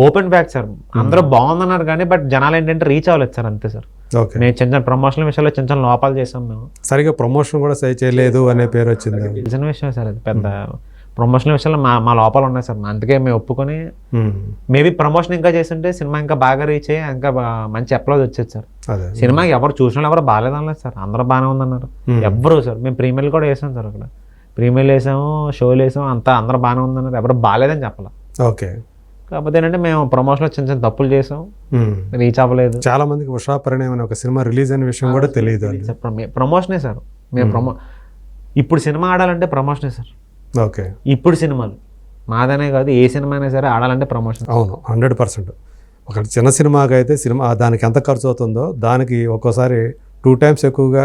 open fact sir, అందరూ బాగుందన్నారు కానీ బట్ జనాలు ఏంటంటే రీచ్ అవ్వలేదు సార్, అంతే సార్. ఓకే, నేను చిన్న చిన్న ప్రమోషనల్ విషయాల్లో చిన్న చిన్న లోపాలు చేసాం మేము. సరిగా ప్రమోషన్ కూడా సరి చేయలేదు అనే పేరు వచ్చింది. చిన్న విషయం సార్ అది, పెద్ద ప్రమోషనల్ విషయంలో మా లోపాలు ఉన్నాయి సార్. అందుకే మేము ఒప్పుకొని మేబీ ప్రమోషన్ ఇంకా చేస్తుంటే సినిమా ఇంకా బాగా రీచ్ అయ్యి ఇంకా మంచి అప్లోజ్ వచ్చేది సార్. సినిమా ఎవరు చూసిన ఎవరు బాగాలేదనలేదు సార్, అందరూ బాగానే ఉందన్నారు ఎవ్వరు సార్. మేము ప్రీమియర్ కూడా వేసాం సార్, అక్కడ ప్రీమియర్ వేసాము, షోలు వేసాము, అంతా అందరూ బాగానే ఉందన్నారు, ఎవరు బాగాలేదని చెప్పాలి. ఓకే, కాకపోతే ఏంటంటే మేము ప్రమోషన్లో చిన్న చిన్న తప్పులు చేసాం, రీచ్ అవ్వలేదు. చాలా మందికి ఉషాపరణ్యం అనే ఒక సినిమా రిలీజ్ అయిన విషయం కూడా తెలియదు. ప్రమోషనే సార్, మేము ఇప్పుడు సినిమా ఆడాలంటే ప్రమోషనే సార్. ఓకే, ఇప్పుడు సినిమాలు మాదనే కాదు, ఏ సినిమా అయినా సరే ఆడాలంటే ప్రమోషన్. అవును, 100%. ఒక చిన్న సినిమాకి అయితే దానికి ఎంత ఖర్చు అవుతుందో దానికి ఒక్కోసారి 2 times ఎక్కువగా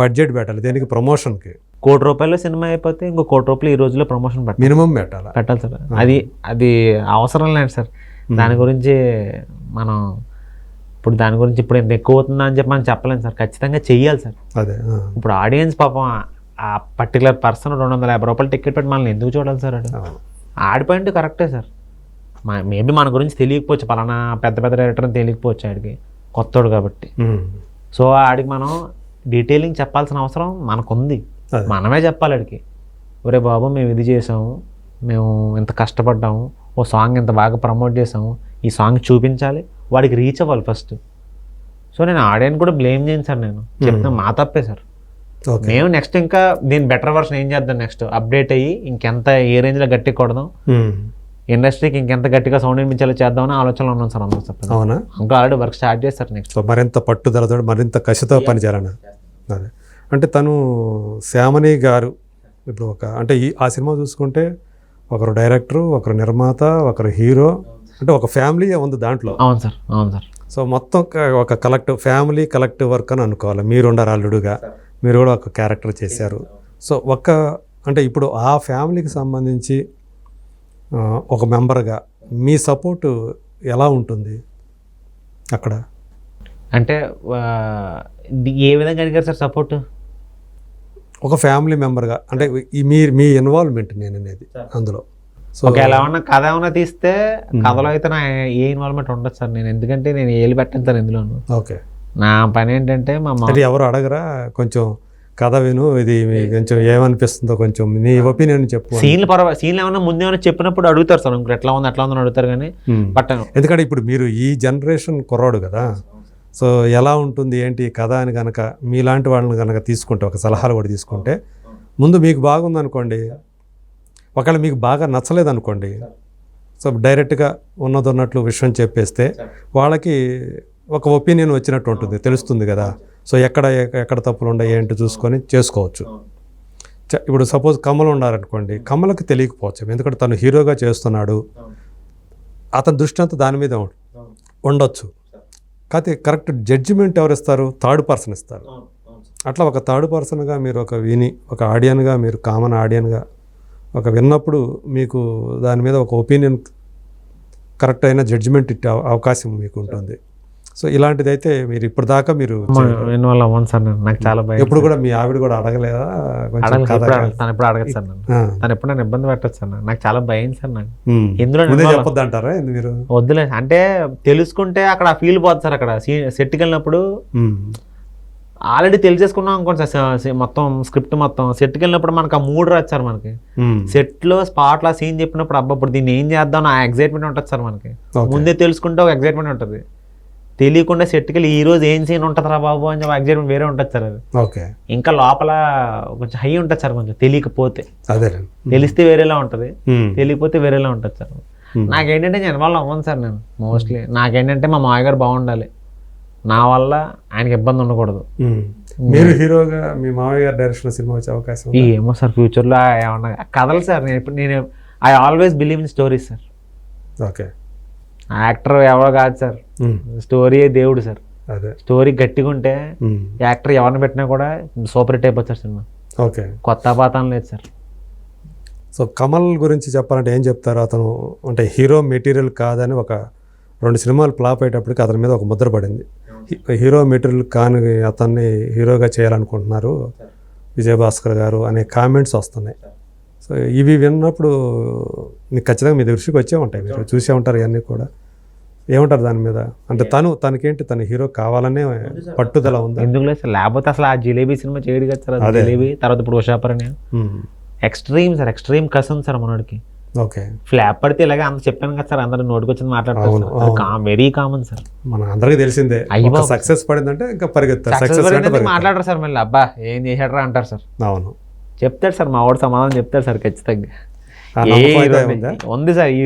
బడ్జెట్ పెట్టాలి. దేనికి? ప్రమోషన్కి. ₹1,00,00,000 సినిమా అయిపోతే ఇంకో ₹1,00,00,000 ఈ రోజుల్లో ప్రమోషన్ మినిమం పెట్టాలి సార్. అది అవసరం లేదు సార్. దాని గురించి మనం ఇప్పుడు ఎంత ఎక్కువ అవుతుందా అని చెప్పి మనం చెప్పలేము సార్, ఖచ్చితంగా చెయ్యాలి సార్. అదే ఇప్పుడు ఆడియన్స్ పాపం ఆ పర్టికులర్ పర్సన్ ₹250 టికెట్ పెట్టి మనల్ని ఎందుకు చూడాలి సార్? ఆడిపోయింటే కరెక్టే సార్. మేబీ మన గురించి తెలియకపోవచ్చు, పలానా పెద్ద పెద్ద డైరెక్టర్ అని తెలియకపోవచ్చు, ఆడికి కొత్తోడు కాబట్టి. సో ఆడికి మనం డీటెయిలింగ్ చెప్పాల్సిన అవసరం మనకుంది. అదే. మనమే చెప్పాలి ఆడికి, ఒరే బాబు మేము ఇది చేసాము, మేము ఇంత కష్టపడ్డాము, ఓ సాంగ్ ఇంత బాగా ప్రమోట్ చేసాము, ఈ సాంగ్ చూపించాలి, వాడికి రీచ్ అవ్వాలి ఫస్ట్. సో నేను ఆడియన్స్ కూడా బ్లేమ్ చేయను సార్, నేను చెప్తున్నా మా తప్పే సార్. ఓకే. మేము నెక్స్ట్ ఇంకా దీని బెటర్ వర్షన్ ఏం చేద్దాం, నెక్స్ట్ అప్డేట్ అయ్యి ఇంకెంత ఏ రేంజ్లో గట్టి కొడదాం, ఇండస్ట్రీకి ఇంకెంత గట్టిగా సౌండ్ వినిపించేలా చేద్దామని ఆలోచనలో ఉన్నాం సార్ అందరూ చెప్పండి. అవునా? ఇంకా ఆల్రెడీ వర్క్ స్టార్ట్ చేస్తారు నెక్స్ట్. సో మరింత పట్టుదలతో మరింత కసితో పనిచేయాలన్న. అదే అంటే తను శ్యామని గారు ఇప్పుడు అంటే ఆ సినిమా చూసుకుంటే ఒకరు డైరెక్టరు, ఒకరు నిర్మాత, ఒకరు హీరో, అంటే ఒక ఫ్యామిలీ ఉంది దాంట్లో. అవును సార్, అవును సార్. సో మొత్తం ఒక ఫ్యామిలీ కలెక్టివ్ వర్క్ అని అనుకోవాలి. మీరు ఉండరు అల్లుడుగా, మీరు కూడా ఒక క్యారెక్టర్ చేశారు. సో అంటే ఇప్పుడు ఆ ఫ్యామిలీకి సంబంధించి ఒక మెంబర్గా మీ సపోర్టు ఎలా ఉంటుంది అక్కడ? అంటే ఏ విధంగా అడిగారు సార్ సపోర్ట్? ఒక ఫ్యామిలీ మెంబర్గా అంటే మీ ఇన్వాల్వ్మెంట్ నేను అనేది అందులో. సో ఎలా ఉన్నా కథ ఏమన్నా తీస్తే కథలో అయితే నా ఏ ఇన్వాల్వ్మెంట్ ఉండదు సార్. నేను ఎందుకంటే నేను ఏళ్ళు పెట్టాను సార్ ఇందులోను. ఓకే. నా పని ఏంటంటే అంటే ఎవరు అడగరా కొంచెం కథ విను, ఇది కొంచెం ఏమనిపిస్తుందో కొంచెం నీ ఒపీనియన్ చెప్పు. సీన్లు ఏమన్నా ముందే ఏమైనా చెప్పినప్పుడు అడుగుతారు సార్, ఇంకోటి ఎట్లా ఉంది అట్లా ఉందని అడుగుతారు, కానీ పట్టాను. ఎందుకంటే ఇప్పుడు మీరు ఈ జనరేషన్ కుర్రాడు కదా, సో ఎలా ఉంటుంది ఏంటి కథ అని కనుక మీలాంటి వాళ్ళని కనుక తీసుకుంటే, ఒక సలహాలు కూడా తీసుకుంటే, ముందు మీకు బాగుంది అనుకోండి, ఒకవేళ మీకు బాగా నచ్చలేదు అనుకోండి, సో డైరెక్ట్గా ఉన్నదన్నట్లు విషయం చెప్పేస్తే వాళ్ళకి ఒక ఒపీనియన్ వచ్చినట్టు ఉంటుంది, తెలుస్తుంది కదా. సో ఎక్కడ తప్పులు ఉన్నాయి ఏంటి చూసుకొని చేసుకోవచ్చు. ఇప్పుడు సపోజ్ కమల్ ఉన్నారనుకోండి, కమల్కి తెలియకపోవచ్చు, ఎందుకంటే తను హీరోగా చేస్తున్నాడు, అతని దృష్టి అంతా దాని మీద ఉండొచ్చు. కాకపోతే కరెక్ట్ జడ్జిమెంట్ ఎవరు ఇస్తారు? థర్డ్ పర్సన్ ఇస్తారు. అట్లా ఒక థర్డ్ పర్సన్గా మీరు ఒక ఆడియన్గా, మీరు కామన్ ఆడియన్గా విన్నప్పుడు మీకు దాని మీద ఒక ఒపీనియన్, కరెక్ట్ అయిన జడ్జిమెంట్ ఇచ్చే అవకాశం మీకు ఉంటుంది. సో ఇలాంటిదైతే మీరు ఇప్పటిదాకా మీరు ఇన్వాల్వ్ అవ్వండి సార్. నాకు చాలా భయం. ఎప్పుడు కూడా మీ ఆవిడ కూడా అడగలేదా? తను ఎప్పుడు అడగదు సార్, తను ఎప్పుడు నన్ను ఇబ్బంది పెట్టచ్చు సార్. నాకు చాలా భయం సార్. నాకు ఎందులో చెప్పొద్దు అంటారా మీరు? వద్దులే అంటే తెలుసుకుంటే అక్కడ ఫీల్ పోతుంది సార్. అక్కడ సెట్కి వెళ్ళినప్పుడు ఆల్రెడీ తెలిసేసుకున్నాం అనుకోండి సార్, మొత్తం స్క్రిప్ట్ మొత్తం సెట్కి వెళ్ళినప్పుడు మనకు ఆ మూడు రాదు సార్. మనకి సెట్లో స్పాట్లో సీన్ చెప్పినప్పుడు అబ్బప్పుడు దీన్ని ఏం చేద్దాం ఆ ఎగ్జైట్మెంట్ ఉంటుంది సార్. మనకి ముందే తెలుసుకుంటే ఒక ఎగ్జైట్మెంట్ ఉంటుంది, తెలియకుండా సెట్కి వెళ్ళి ఈ రోజు ఏం సీన్ ఉంటుంది రా బాబు అని చెప్పి ఎగ్జైట్మెంట్ వేరే ఉంటుంది సార్. అది ఓకే. ఇంకా లోపల కొంచెం హై ఉంటుంది సార్, కొంచెం తెలియకపోతే. తెలిస్తే వేరేలా ఉంటుంది, తెలియకపోతే వేరేలా ఉంటుంది సార్. నాకేంటంటే నేను ఇన్వాల్వ్ అవ్వను సార్. నేను మోస్ట్లీ నాకేంటంటే మా మామయ్య గారు బాగుండాలి, నా వల్ల ఆయనకి ఇబ్బంది ఉండకూడదు. మీరు హీరోగా మీ మామయ్య గారు డైరెక్షన్ సినిమా వచ్చే అవకాశం ఏమో సార్, ఫ్యూచర్లో ఏమన్నా కథలు సార్. నేను I always believe in stories sir. Okay. Actor ఎవరో కాదు సార్, స్టోరీయే దేవుడు సార్. స్టోరీ గట్టిగా ఉంటే యాక్టర్ ఎవరిని పెట్టినా కూడా సూపర్ హిట్ అయిపోతారు సినిమా. ఓకే. కొత్త పాతం లేదు సార్. సో కమల్ గురించి చెప్పాలంటే ఏం చెప్తారు? అతను అంటే హీరో మెటీరియల్ కాదని 2 సినిమాలు ఫ్లాప్ అయ్యేటప్పటికి అతని మీద ఒక ముద్ర పడింది. హీరో మెటీరియల్ కాని అతన్ని హీరోగా చేయాలనుకుంటున్నారు విజయభాస్కర్ గారు అనే కామెంట్స్ వస్తున్నాయి. సో ఇవి విన్నప్పుడు మీకు ఖచ్చితంగా మీ దృష్టికి వచ్చే ఉంటాయి, మీరు చూసే ఉంటారు ఇవన్నీ కూడా. ఏమంటారు దాని మీద? అంటే తనకేంటి, తన హీరో కావాలనే పట్టుదల ఉంది. ఎందుకు లేదు సార్, లేకపోతే అసలు ఆ జిలేబీ సినిమా చేయడు కదా సార్. జిలేబీ తర్వాత ఇప్పుడు ఉషాపరణి ఎక్స్ట్రీమ్ సార్, ఎక్స్ట్రీమ్ కసం సార్ మనోడికి. ఓకే. ఫ్లాప్ పడితే ఇలాగే అంత చెప్పాను కదా సార్, అందరూ నోటికి వచ్చింది మాట్లాడతారు. వెరీ కామన్ సార్, మన అందరికీ తెలిసిందే. సక్సెస్ పడిందంటే ఇంకా పరిగెత్తారు, మాట్లాడరు సార్. మళ్ళీ అబ్బా ఏం చేశాడరా అంటారు సార్. అవును, చెప్తాడు సార్, మా వాడు సమాధానం చెప్తాడు సార్ ఖచ్చితంగా. ఉంది సార్, ఈ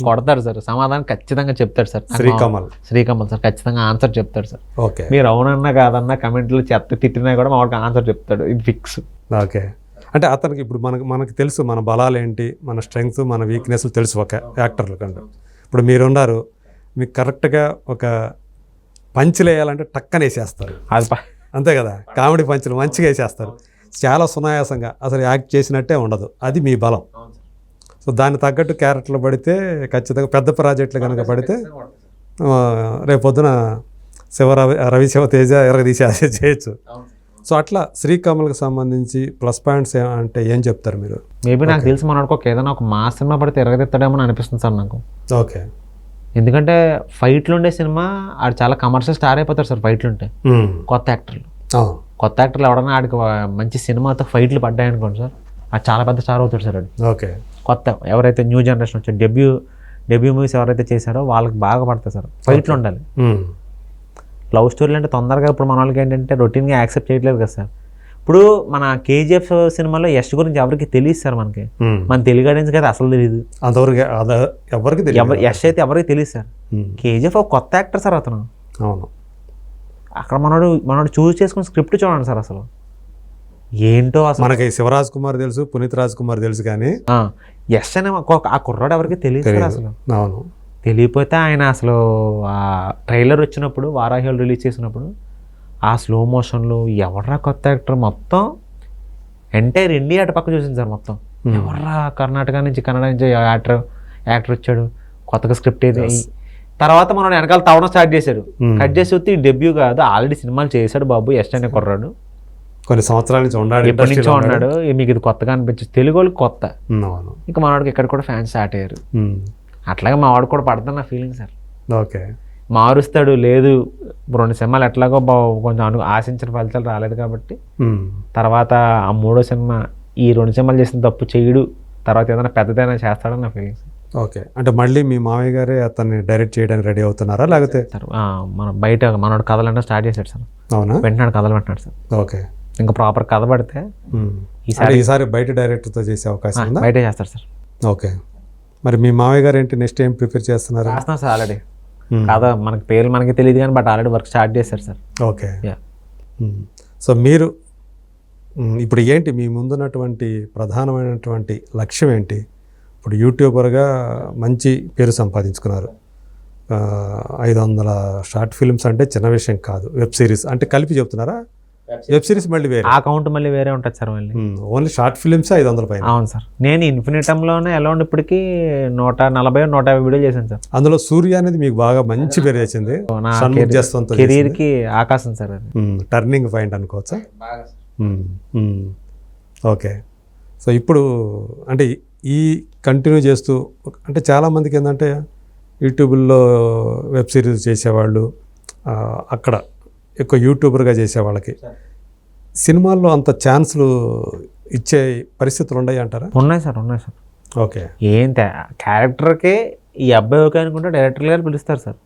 కొడతాడు సార్, సమాధానం ఖచ్చితంగా చెప్తాడు సార్. శ్రీకమల్ సార్ ఖచ్చితంగా ఆన్సర్ చెప్తాడు సార్. మీరు అవునన్నా కాదన్నా కమెంట్లో చెత్త తిట్టినా కూడా మా వాడికి ఆన్సర్ చెప్తాడు, ఇది ఫిక్స్. ఓకే. అంటే అతనికి ఇప్పుడు మనకు తెలుసు మన బలాలు ఏంటి, మన స్ట్రెంగ్త్, మన వీక్నెస్లు తెలుసు ఒక యాక్టర్ల కంటే. ఇప్పుడు మీరున్నారు, మీకు కరెక్ట్గా ఒక పంచులు వేయాలంటే టక్కన వేసేస్తారు, అంతే కదా. కామెడీ పంచులు మంచిగా వేసేస్తారు, చాలా సునాయాసంగా, అసలు యాక్ట్ చేసినట్టే ఉండదు. అది మీ బలం. సో దాన్ని తగ్గట్టు క్యారెక్టర్లు పడితే ఖచ్చితంగా పెద్ద ప్రాజెక్టులు కనుక పడితే రేపొద్దున రవిశివ తేజ ఎరగదీసే చేయొచ్చు. సో అట్లా శ్రీకమల్కి సంబంధించి ప్లస్ పాయింట్స్ అంటే ఏం చెప్తారు మీరు? మేబీ నాకు తెలిసి మనకు ఏదైనా ఒక మా సినిమా పడితే ఎరగదీస్తాడేమో అనిపిస్తుంది సార్ నాకు. ఓకే. ఎందుకంటే ఫైట్లు ఉండే సినిమా ఆడు చాలా కమర్షియల్ స్టార్ అయిపోతారు సార్ ఫైట్లు ఉంటే. కొత్త యాక్టర్లు కొత్త యాక్టర్లు ఎవడన్నా ఆడికి మంచి సినిమాతో ఫైట్లు పడ్డాయనుకోండి సార్, అది చాలా పెద్ద స్టార్ అవుతాడు సార్ ఆడు. ఓకే. కొత్త ఎవరైతే న్యూ జనరేషన్ వచ్చారు డెబ్యూ మూవీస్ ఎవరైతే చేశారో వాళ్ళకి బాగా పడతాయి సార్. ఫైట్లు ఉండాలి. లవ్ స్టోరీలు అంటే తొందరగా ఇప్పుడు మన వాళ్ళకి ఏంటంటే రొటీన్గా యాక్సెప్ట్ చేయట్లేదు కదా సార్. ఇప్పుడు మన కేజీఎఫ్ సినిమాలో యష్ గురించి ఎవరికి తెలియదు సార్. మనకి మన తెలుగు ఆడియన్స్కి అయితే అసలు తెలియదు. యష్ అయితే ఎవరికి తెలియదు సార్. కేజీఎఫ్ ఒక కొత్త యాక్టర్ సార్ అతను. అవును. అక్కడ మనోడు చూస్ చేసుకుని స్క్రిప్ట్ చూడండి సార్. అసలు ఏంటో అసలు మనకి శివరాజ్ కుమార్ తెలుసు, పునీత్ రాజ్ కుమార్ తెలుసు, కానీ యష్ అనే ఆ కుర్రాడు ఎవరికి తెలియదు సార్ అసలు. అవును. తెలియపోతే ఆయన అసలు ఆ ట్రైలర్ వచ్చినప్పుడు వారాహ్యాలు రిలీజ్ చేసినప్పుడు ఆ స్లో మోషన్లో ఎవర్రా కొత్త యాక్టర్ మొత్తం ఎంటైర్ ఇండియా అటు పక్క చూసింది సార్. మొత్తం ఎవర్రా కర్ణాటక నుంచి కన్నడ నుంచి యాక్టర్ వచ్చాడు, కొత్తగా స్క్రిప్ట్ ఏది. తర్వాత మనం వెనకాల తవ్వడం స్టార్ట్ చేశాడు. కట్ చేసి వస్తే డెబ్యూ కాదు, ఆల్రెడీ సినిమాలు చేశాడు బాబు యష్ అనే కుర్రాడు. కొన్ని సంవత్సరాల నుంచి ఎప్పటి నుంచో ఉన్నాడు. మీకు ఇది కొత్తగా అనిపించింది, తెలుగు వాళ్ళకి కొత్త. ఇంకా మనవాడికి ఇక్కడ కూడా ఫ్యాన్స్ స్టార్ట్ అయ్యారు. అట్లాగే మా వాడు కూడా పడుతున్న ఫీలింగ్ సార్. ఓకే. మారుస్తాడు లేదు 2 సినిమాలు ఎట్లాగో కొంచెం ఆశించిన ఫలితాలు రాలేదు కాబట్టి తర్వాత ఆ 3వ సినిమా ఈ 2 సినిమాలు చేసిన తప్పు చేయడు, తర్వాత ఏదైనా పెద్దదైనా చేస్తాడని నా ఫీలింగ్స్. ఓకే. అంటే మళ్ళీ మీ మామయ్య గారే అతన్ని డైరెక్ట్ చేయడానికి రెడీ అవుతున్నారా లేకపోతే? మన బయట మనోడు కథలు అంటే స్టార్ట్ చేశాడు సార్. అవునా? వెంటనే కథలు పెట్టినాడు సార్. ఓకే. ఇంకా ప్రాపర్ కథ పడితే ఈసారి బయట డైరెక్టర్తో చేసే అవకాశం ఉందా? బయట చేస్తారు సార్. ఓకే. మరి మీ మామయ్య గారు ఏంటి నెక్స్ట్ ఏం ప్రిపేర్ చేస్తున్నారు? చేస్తున్నారు సార్ ఆల్రెడీ. కథ మనకి పేర్లు మనకి తెలియదు కానీ బట్ ఆల్రెడీ వర్క్ స్టార్ట్ చేశారు సార్. ఓకే. సో మీరు ఇప్పుడు ఏంటి మీ ముందున్నటువంటి ప్రధానమైనటువంటి లక్ష్యం ఏంటి? ఇప్పుడు యూట్యూబర్గా మంచి పేరు సంపాదించుకున్నారు. 500 షార్ట్ ఫిల్మ్స్ అంటే చిన్న విషయం కాదు. వెబ్ సిరీస్ అంటే కలిపి చెప్తున్నారా? వెబ్ సిరీస్ మళ్ళీ వేరే, ఆ అకౌంట్ మళ్ళీ వేరే ఉంటుంది సార్. మళ్ళీ ఓన్లీ షార్ట్ ఫిల్మ్స్ 500 పైన. అవును సార్. నేను ఇన్ఫినిటంలోనే ఎలా ఉండి ఇప్పటికీ 140-150 వీడియోలు చేశాను సార్. అందులో సూర్య అనేది మీకు బాగా మంచి పేరు వచ్చింది. కెరీర్కి ఆకాశం సార్ అది. టర్నింగ్ పాయింట్ అనుకోవచ్చా? ఓకే. సో ఇప్పుడు అంటే ఈ కంటిన్యూ చేస్తూ అంటే చాలామందికి ఏంటంటే యూట్యూబ్లో వెబ్ సిరీస్ చేసేవాళ్ళు, అక్కడ ఎక్కువ యూట్యూబర్గా చేసే వాళ్ళకి సినిమాల్లో అంత ఛాన్స్లు ఇచ్చే పరిస్థితులు ఉన్నాయి అంటారా? ఉన్నాయి సార్, ఉన్నాయి సార్. ఓకే. ఏం క్యారెక్టర్కే ఈ అబ్బాయి ఓకే అనుకుంటే డైరెక్టర్ గారు పిలుస్తారు సార్.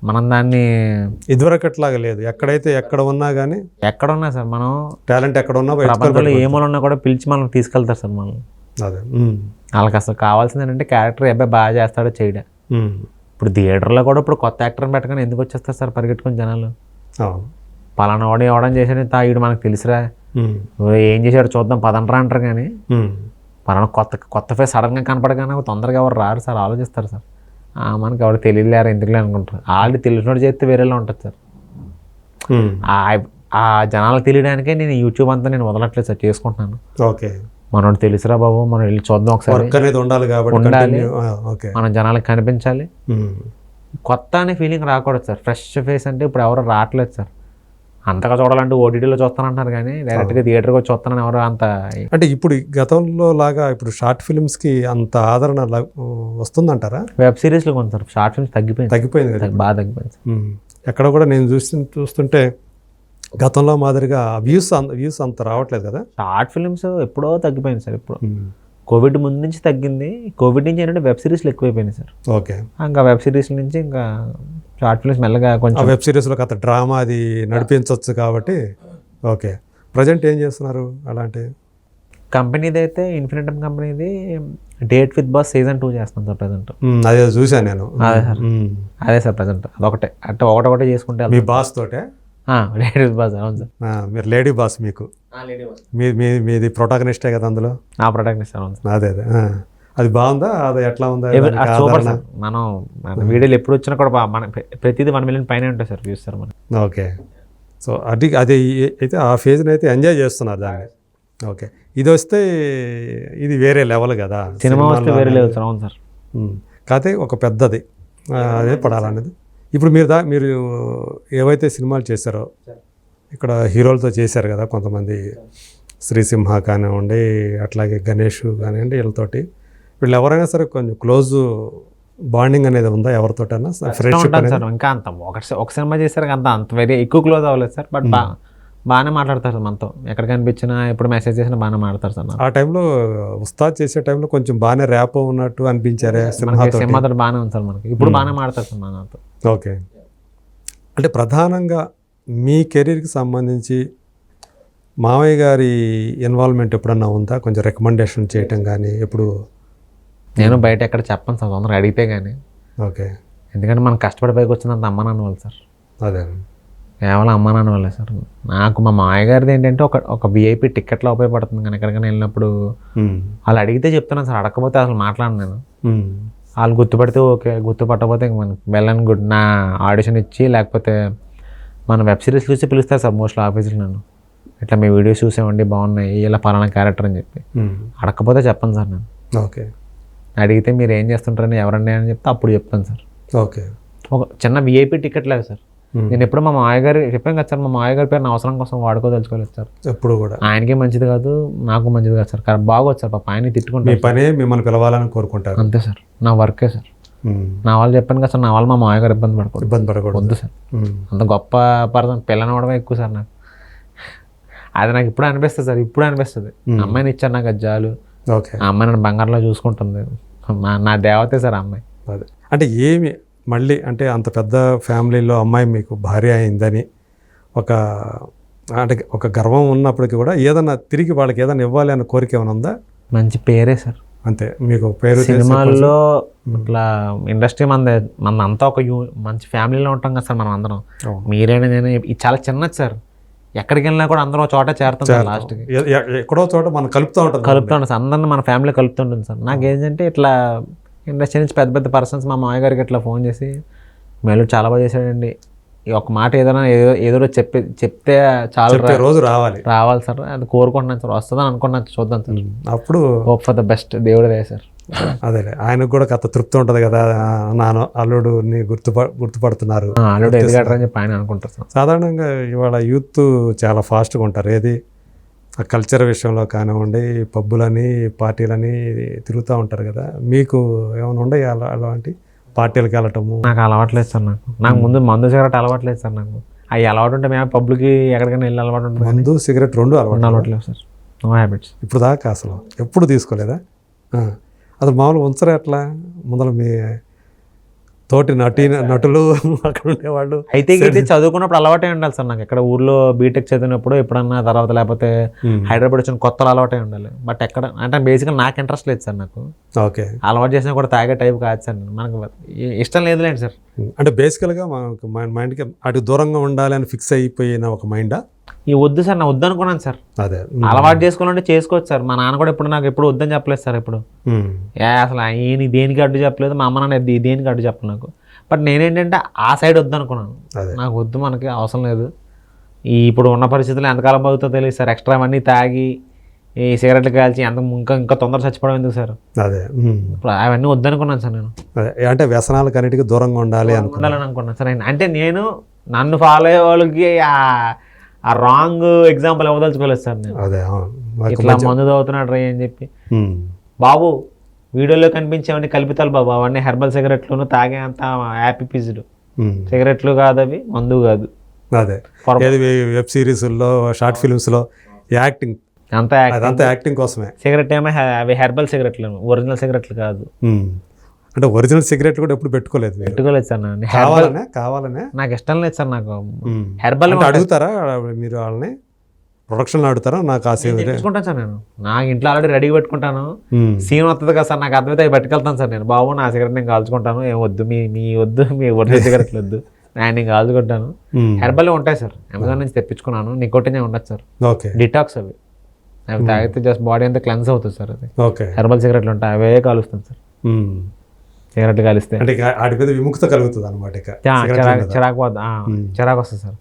మనం దాన్ని ఇదివరకట్లాగా లేదు. ఎక్కడ ఉన్నా కానీ ఎక్కడ ఉన్నా సార్ మనం టాలెంట్ ఎక్కడ ఉన్నా ప్రపంచంలో ఏమోన్నా కూడా పిలిచి మనం తీసుకెళ్తారు సార్. మనం అదే వాళ్ళకి అసలు కావాల్సింది ఏంటంటే క్యారెక్టర్ అబ్బాయి బాగా చేస్తాడో చేయడా. ఇప్పుడు థియేటర్లో కూడా ఇప్పుడు కొత్త యాక్టర్ని పెట్టగానే ఎందుకు వచ్చేస్తారు సార్ పరిగెట్టుకుని జనాలు? పలానా వాడు ఎవడం చేశాడు వీడు మనకు తెలుసురా, ఏం చేశాడు చూద్దాం పదండ్రా అంటారు. కానీ పలానా కొత్త ఫేస్ సడన్గా కనపడగానే తొందరగా ఎవరు రారు సార్, ఆలోచిస్తారు సార్. మనకి ఎవరు తెలియలేరు ఎందుకులే అనుకుంటారు. ఆల్రెడీ తెలిసినోడు చేస్తే వేరేలా ఉంటుంది సార్. ఆ జనాలకు తెలియడానికే నేను యూట్యూబ్ అంతా నేను వదలట్లేదు సార్, చేసుకుంటున్నాను. ఓకే. మనోడు తెలుసురా బాబు, మనం వెళ్ళి చూద్దాం ఒకసారి, ఉండాలి, మనం జనాలకు కనిపించాలి. కొత్త అనే ఫీలింగ్ రాకూడదు సార్. ఫ్రెష్ ఫేస్ అంటే ఇప్పుడు ఎవరు రావట్లేదు సార్. అంతగా చూడాలంటే ఓటీటీలో చూస్తానంటున్నారు కానీ డైరెక్ట్గా థియేటర్కి వచ్చి చూస్తానని ఎవరు అంత. అంటే ఇప్పుడు గతంలో లాగా ఇప్పుడు షార్ట్ ఫిల్మ్స్కి అంత ఆదరణ వస్తుందంటారా? వెబ్ సిరీస్లో కొంచెం షార్ట్ ఫిల్మ్స్ తగ్గిపోయింది కదా, బాగా తగ్గిపోయింది. ఎక్కడ కూడా నేను చూస్తుంటే గతంలో మాదిరిగా వ్యూస్ అంత రావట్లేదు కదా. షార్ట్ ఫిల్మ్స్ ఎప్పుడో తగ్గిపోయింది సార్. ఇప్పుడు కోవిడ్ ముందు నుంచి తగ్గింది. కోవిడ్ నుంచి ఏంటంటే వెబ్ సిరీస్లు ఎక్కువైపోయినాయి సార్. ఓకే. ఇంకా వెబ్ సిరీస్ నుంచి ఇంకా షార్ట్ ఫిల్మ్స్ మెల్లగా కొంచెం వెబ్ సిరీస్లో కథ డ్రామా అది నడిపించవచ్చు కాబట్టి. ఓకే. ప్రజెంట్ ఏం చేస్తున్నారు అలాంటి? కంపెనీది అయితే ఇన్ఫినిటమ్ కంపెనీది డేట్ విత్ బాస్ సీజన్ 2 చేస్తాను సార్ ప్రజెంట్. అదే చూసాను నేను. అదే సార్ ప్రజెంట్ అదొకటే అంటే ఒకటే చేసుకుంటే. మీ బాస్ తోటే? Lady boss. అవును సార్. మీరు లేడీ బాస్. మీకు మీది ప్రొటాగనిస్టే కదా అందులో? ప్రొటాగనిస్ట్. అవును సార్. అదే అది బాగుందా? అది ఎట్లా ఉందా? Super sir. మన వీడియోలు ఎప్పుడు వచ్చినా కూడా మన ప్రతిదీ 1 మిలియన్ పైన ఉంటాయి సార్ వ్యూస్ సార్ మనం. ఓకే. సో అది అయితే ఆ ఫేజ్ని అయితే ఎంజాయ్ చేస్తున్నారు దాన్ని. ఓకే. ఇది వస్తే ఇది వేరే లెవెల్ కదా, సినిమా వస్తే వేరే లెవెల్ సార్. అవును సార్. కాకపోతే ఒక పెద్దది అదే పడాలనేది. ఇప్పుడు మీరు ఏవైతే సినిమాలు చేశారో ఇక్కడ హీరోలతో చేశారు కదా కొంతమంది, శ్రీసింహ కానివ్వండి, అట్లాగే గణేష్ కానివ్వండి, వీళ్ళతోటి వీళ్ళు ఎవరైనా సరే కొంచెం క్లోజ్ బాండింగ్ అనేది ఉందా ఎవరితోటైనా ఫ్రెండ్షిప్ ఉంటాను అనేది? సార్. ఇంకా అంత ఒక సినిమా చేశారు అంత వెరీ ఎక్కువ క్లోజ్ అవ్వలేదు సార్. బట్ బాగానే మాట్లాడతారు సార్ మనతో. ఎక్కడ కనిపించినా ఎప్పుడు మెసేజ్ చేసినా బాగానే మాట్లాడతారు సార్. ఆ టైంలో ఉస్తాద్ చేసే టైంలో కొంచెం బాగానే ర్యాప్ ఉన్నట్టు అనిపించారే మనకి సింహాతో బాగానే ఉంది సార్. మనకి ఇప్పుడు బాగానే మాట్లాడతారు సార్ మనతో. ఓకే. అంటే ప్రధానంగా మీ కెరీర్కి సంబంధించి మావయ్య గారి ఇన్వాల్వ్మెంట్ ఎప్పుడన్నా ఉందా? కొంచెం రికమెండేషన్ చేయటం కానీ ఎప్పుడు? నేను బయట ఎక్కడ చెప్పను సార్, తొందరగా అడిగితే కానీ. ఓకే. ఎందుకంటే మనం కష్టపడి పైకి వచ్చినంత అమ్మ నాన్న వాళ్ళు సార్. అదే కేవలం అమ్మ నాన్న వాళ్ళే సార్. నాకు మా మామయ్య గారిది ఏంటంటే ఒక విఐపి టికెట్లో ఉపయోగపడుతుంది. కానీ ఎక్కడికైనా వెళ్ళినప్పుడు వాళ్ళు అడిగితే చెప్తున్నాను సార్, అడగకపోతే అసలు మాట్లాడను నేను. వాళ్ళు గుర్తుపడితే ఓకే, గుర్తుపట్టకపోతే ఇంక మనకి వెల్ అండ్ గుడ్. నా ఆడిషన్ ఇచ్చి లేకపోతే మన వెబ్ సిరీస్ చూసి పిలుస్తారు సార్ మోస్ట్లీ ఆఫీసులు. నన్ను ఇట్లా మీ వీడియోస్ చూసేవండి బాగున్నాయి, ఇలా పలానా క్యారెక్టర్ అని చెప్పి. అడగకపోతే చెప్పను సార్ నేను. ఓకే. అడిగితే మీరు ఏం చేస్తుంటారని ఎవరండి అని చెప్తే అప్పుడు చెప్తాను సార్. ఓకే. ఒక చిన్న విఐపి టికెట్ లేదు సార్. నేను ఎప్పుడు మా మామయ్య గారు చెప్పాను కదా సార్, మా మామయ్య గారి పేరు నా అవసరం కోసం వాడుకోదలుచుకోలేదు సార్. ఎప్పుడు కూడా ఆయనకే మంచిది కాదు, నాకు మంచిది కాదు సార్. బాగోదు సార్, పాప ఆయన తిట్టుకుంటారు. మీ పనే మిమ్మల్ని పిలవాలని కోరుకుంటారు. అంతే సార్, నా వర్కే సార్. నా వాళ్ళు చెప్పాను కదా సార్, నా వాళ్ళు మా మామయ్య గారు ఇబ్బంది పడకూడదు. వద్దు సార్, అంత గొప్ప పర్సన్ పిల్లని అవడమే ఎక్కువ సార్ నాకు. అది నాకు ఇప్పుడు అనిపిస్తుంది సార్, ఇప్పుడు అనిపిస్తుంది. అమ్మాయిని ఇచ్చారు నాకు, అది చాలు. ఓకే. ఆ అమ్మాయి నన్ను బంగారంలో చూసుకుంటుంది. నా దేవతే సార్ ఆ అమ్మాయి. అదే అంటే ఏమి మళ్ళీ అంటే అంత పెద్ద ఫ్యామిలీలో అమ్మాయి మీకు భార్య అయిందని అంటే ఒక గర్వం ఉన్నప్పటికీ కూడా ఏదన్నా తిరిగి వాళ్ళకి ఏదైనా ఇవ్వాలి అన్న కోరిక ఏమైనా ఉందా? మంచి పేరే సార్. అంతే, మీకు పేరు సినిమాల్లో ఇట్లా ఇండస్ట్రీ అంతా ఒక మంచి ఫ్యామిలీలో ఉంటాం కదా సార్ మనం అందరం. మీరైనా నేను ఇది చాలా చిన్నది సార్. ఎక్కడికి వెళ్ళినా కూడా అందరం ఒక చోట చేరుతాం సార్. లాస్ట్కి ఎక్కడో చోట మనం కలుపుతూ ఉంటాం సార్, అందరిని మన ఫ్యామిలీ కలుపుతుంటుంది సార్. నాకు ఏంటంటే ఇట్లా ఇండస్ట్రీ నుంచి పెద్ద పెద్ద పర్సన్స్ మా మామయ్య గారికి ఇట్లా ఫోన్ చేసి మేలు చాలా బాగా చేశాడండి, ఈ ఒక మాట ఏదో చెప్తే చాలా రోజు రావాలి సార్. అది కోరుకుంటున్నాను సార్, వస్తుందని అనుకున్నాను. చూద్దాం సార్. అప్పుడు హోప్ ఫర్ ద బెస్ట్, దేవుడిదే సార్. అదే ఆయనకు కూడా కథ తృప్తి ఉంటుంది కదా, అల్లుడుని గుర్తుపడుతున్నారు, అల్లుడు ఎదిగాడని చెప్పి ఆయన అనుకుంటారు సార్. సాధారణంగా ఇవాళ యూత్ చాలా ఫాస్ట్గా ఉంటారు. ఏది ఆ కల్చర్ విషయంలో కానివ్వండి, పబ్బులని పార్టీలని తిరుగుతూ ఉంటారు కదా. మీకు ఏమైనా ఉండే అలాంటి పార్టీలకు వెళ్ళటము? నాకు అలవాట్లేదు సార్. నాకు ముందు మందు సిగరెట్ అలవాట్లేదు సార్. నాకు అవి అలవాటు ఉంటే మేము పబ్లిక్కి ఎక్కడికైనా వెళ్ళి అలవాటు ఉంటుంది. మందు సిగరెట్ రెండు అలవాట్లేదు సార్. No habits. ఇప్పుడు దాకా అసలు ఎప్పుడు తీసుకోలేదా? అసలు మామూలుగా ఉంచరా ఎట్లా? ముందర మీ తోటి నటులు అక్కడ ఉండేవాళ్ళు అయితే చదువుకున్నప్పుడు అలవాటే ఉండాలి సార్. నాకు ఎక్కడ ఊర్లో బీటెక్ చదివినప్పుడు ఎప్పుడన్నా తర్వాత లేకపోతే హైదరాబాద్ వచ్చిన కొత్తలో అలవాటే ఉండాలి. బట్ ఎక్కడ అంటే బేసిక్గా నాకు ఇంట్రెస్ట్ లేదు సార్. నాకు ఓకే అలవాటు చేసినా కూడా తాగే టైప్ కాదు సార్. మనకు ఇష్టం లేదులేండి సార్. అంటే బేసికల్గా మనకు మైండ్కి అటు దూరంగా ఉండాలి అని ఫిక్స్ అయిపోయిన ఒక మైండా? ఈ వద్దు సార్, నా వద్దు అనుకున్నాను సార్. అదే అలవాటు చేసుకోవాలంటే చేసుకోవచ్చు సార్. మా నాన్న కూడా ఎప్పుడు నాకు ఎప్పుడు వద్దని చెప్పలేదు సార్. ఎప్పుడు అసలు ఈయన దేనికి అడ్డు చెప్పలేదు, మా అమ్మ నాన్న దేనికి అడ్డు చెప్పలేదు నాకు. బట్ నేనేంటంటే ఆ సైడ్ వద్దు అనుకున్నాను. నాకు వద్దు, మనకి అవసరం లేదు. ఇప్పుడు ఉన్న పరిస్థితుల్లో ఎంతకాలం బాగుతుందో తెలియదు సార్. ఎక్స్ట్రా అవన్నీ తాగి ఈ సిగరెట్లు కాల్చి ఇంకా తొందర చచ్చిపోవడం ఎందుకు సార్? అదే ఇప్పుడు అవన్నీ వద్దనుకున్నాను సార్. నేను అంటే వ్యసనాలకు అన్నిటికీ దూరంగా ఉండాలని అనుకున్నాను సార్. అంటే నేను నన్ను ఫాలో అయ్యే వాళ్ళకి ఆ రాంగ్ ఎగ్జాంపుల్ ఇవ్వదలుచుకోలేదు సార్. నేను ఇట్లా మందు తాగుతున్నాడు రా అని చెప్పి, బాబు వీడియోలో కనిపించేవన్నీ కల్పితాలు బాబు, అవన్నీ హెర్బల్ సిగరెట్లను తాగే అంత హ్యాపీ పీజుడు సిగరెట్లు కాదు, అవి మందు కాదు. అదే వెబ్ సిరీస్లో షార్ట్ ఫిల్మ్స్లో యాక్టింగ్ అంతా యాక్టింగ్ కోసమే. సిగరెట్ ఏమో అవి హెర్బల్ సిగరెట్లు, ఒరిజినల్ సిగరెట్లు కాదు. అంటే ఒరిజినల్ సిగరెట్ కూడా ఎప్పుడు పెట్టుకోలేదు సార్. కావాలనే నాకు ఇష్టం లేదు సార్. నాకు హెర్బల్ అడుగుతారా మీరు? వాళ్ళని ప్రొడక్షన్ అడుగుతారా? నాకు ఆ సీన్ పెట్టుకుంటాను సార్. నేను నాకు ఇంట్లో ఆల్రెడీ రెడీ పెట్టుకుంటాను. సీన్ వస్తుంది కదా సార్, నాకు అర్థమైతే అవి పట్టుకెళ్తాను సార్. నేను బాబు నా సిగరెట్ నేను కాల్చుకుంటాను, ఏం వద్దు మీ ఒరిజినల్ సిగరెట్లు వద్దు, నేను కాల్చుకుంటాను. హెర్బల్ ఉంటాయి సార్, అమెజాన్ నుంచి తెప్పించుకున్నాను. నికోటిన్ ఉండదు సార్, డిటాక్స్ అవి తాగితే జస్ట్ బాడీ అంతా క్లెన్స్ అవుతుంది సార్. అది హెర్బల్ సిగరెట్లు ఉంటాయి, అవే కాలుస్తాను సార్. సిగరెట్ కాలిస్తే విముక్త కలుగుతుంది అనమాట. చిరాకు వస్తుంది సార్.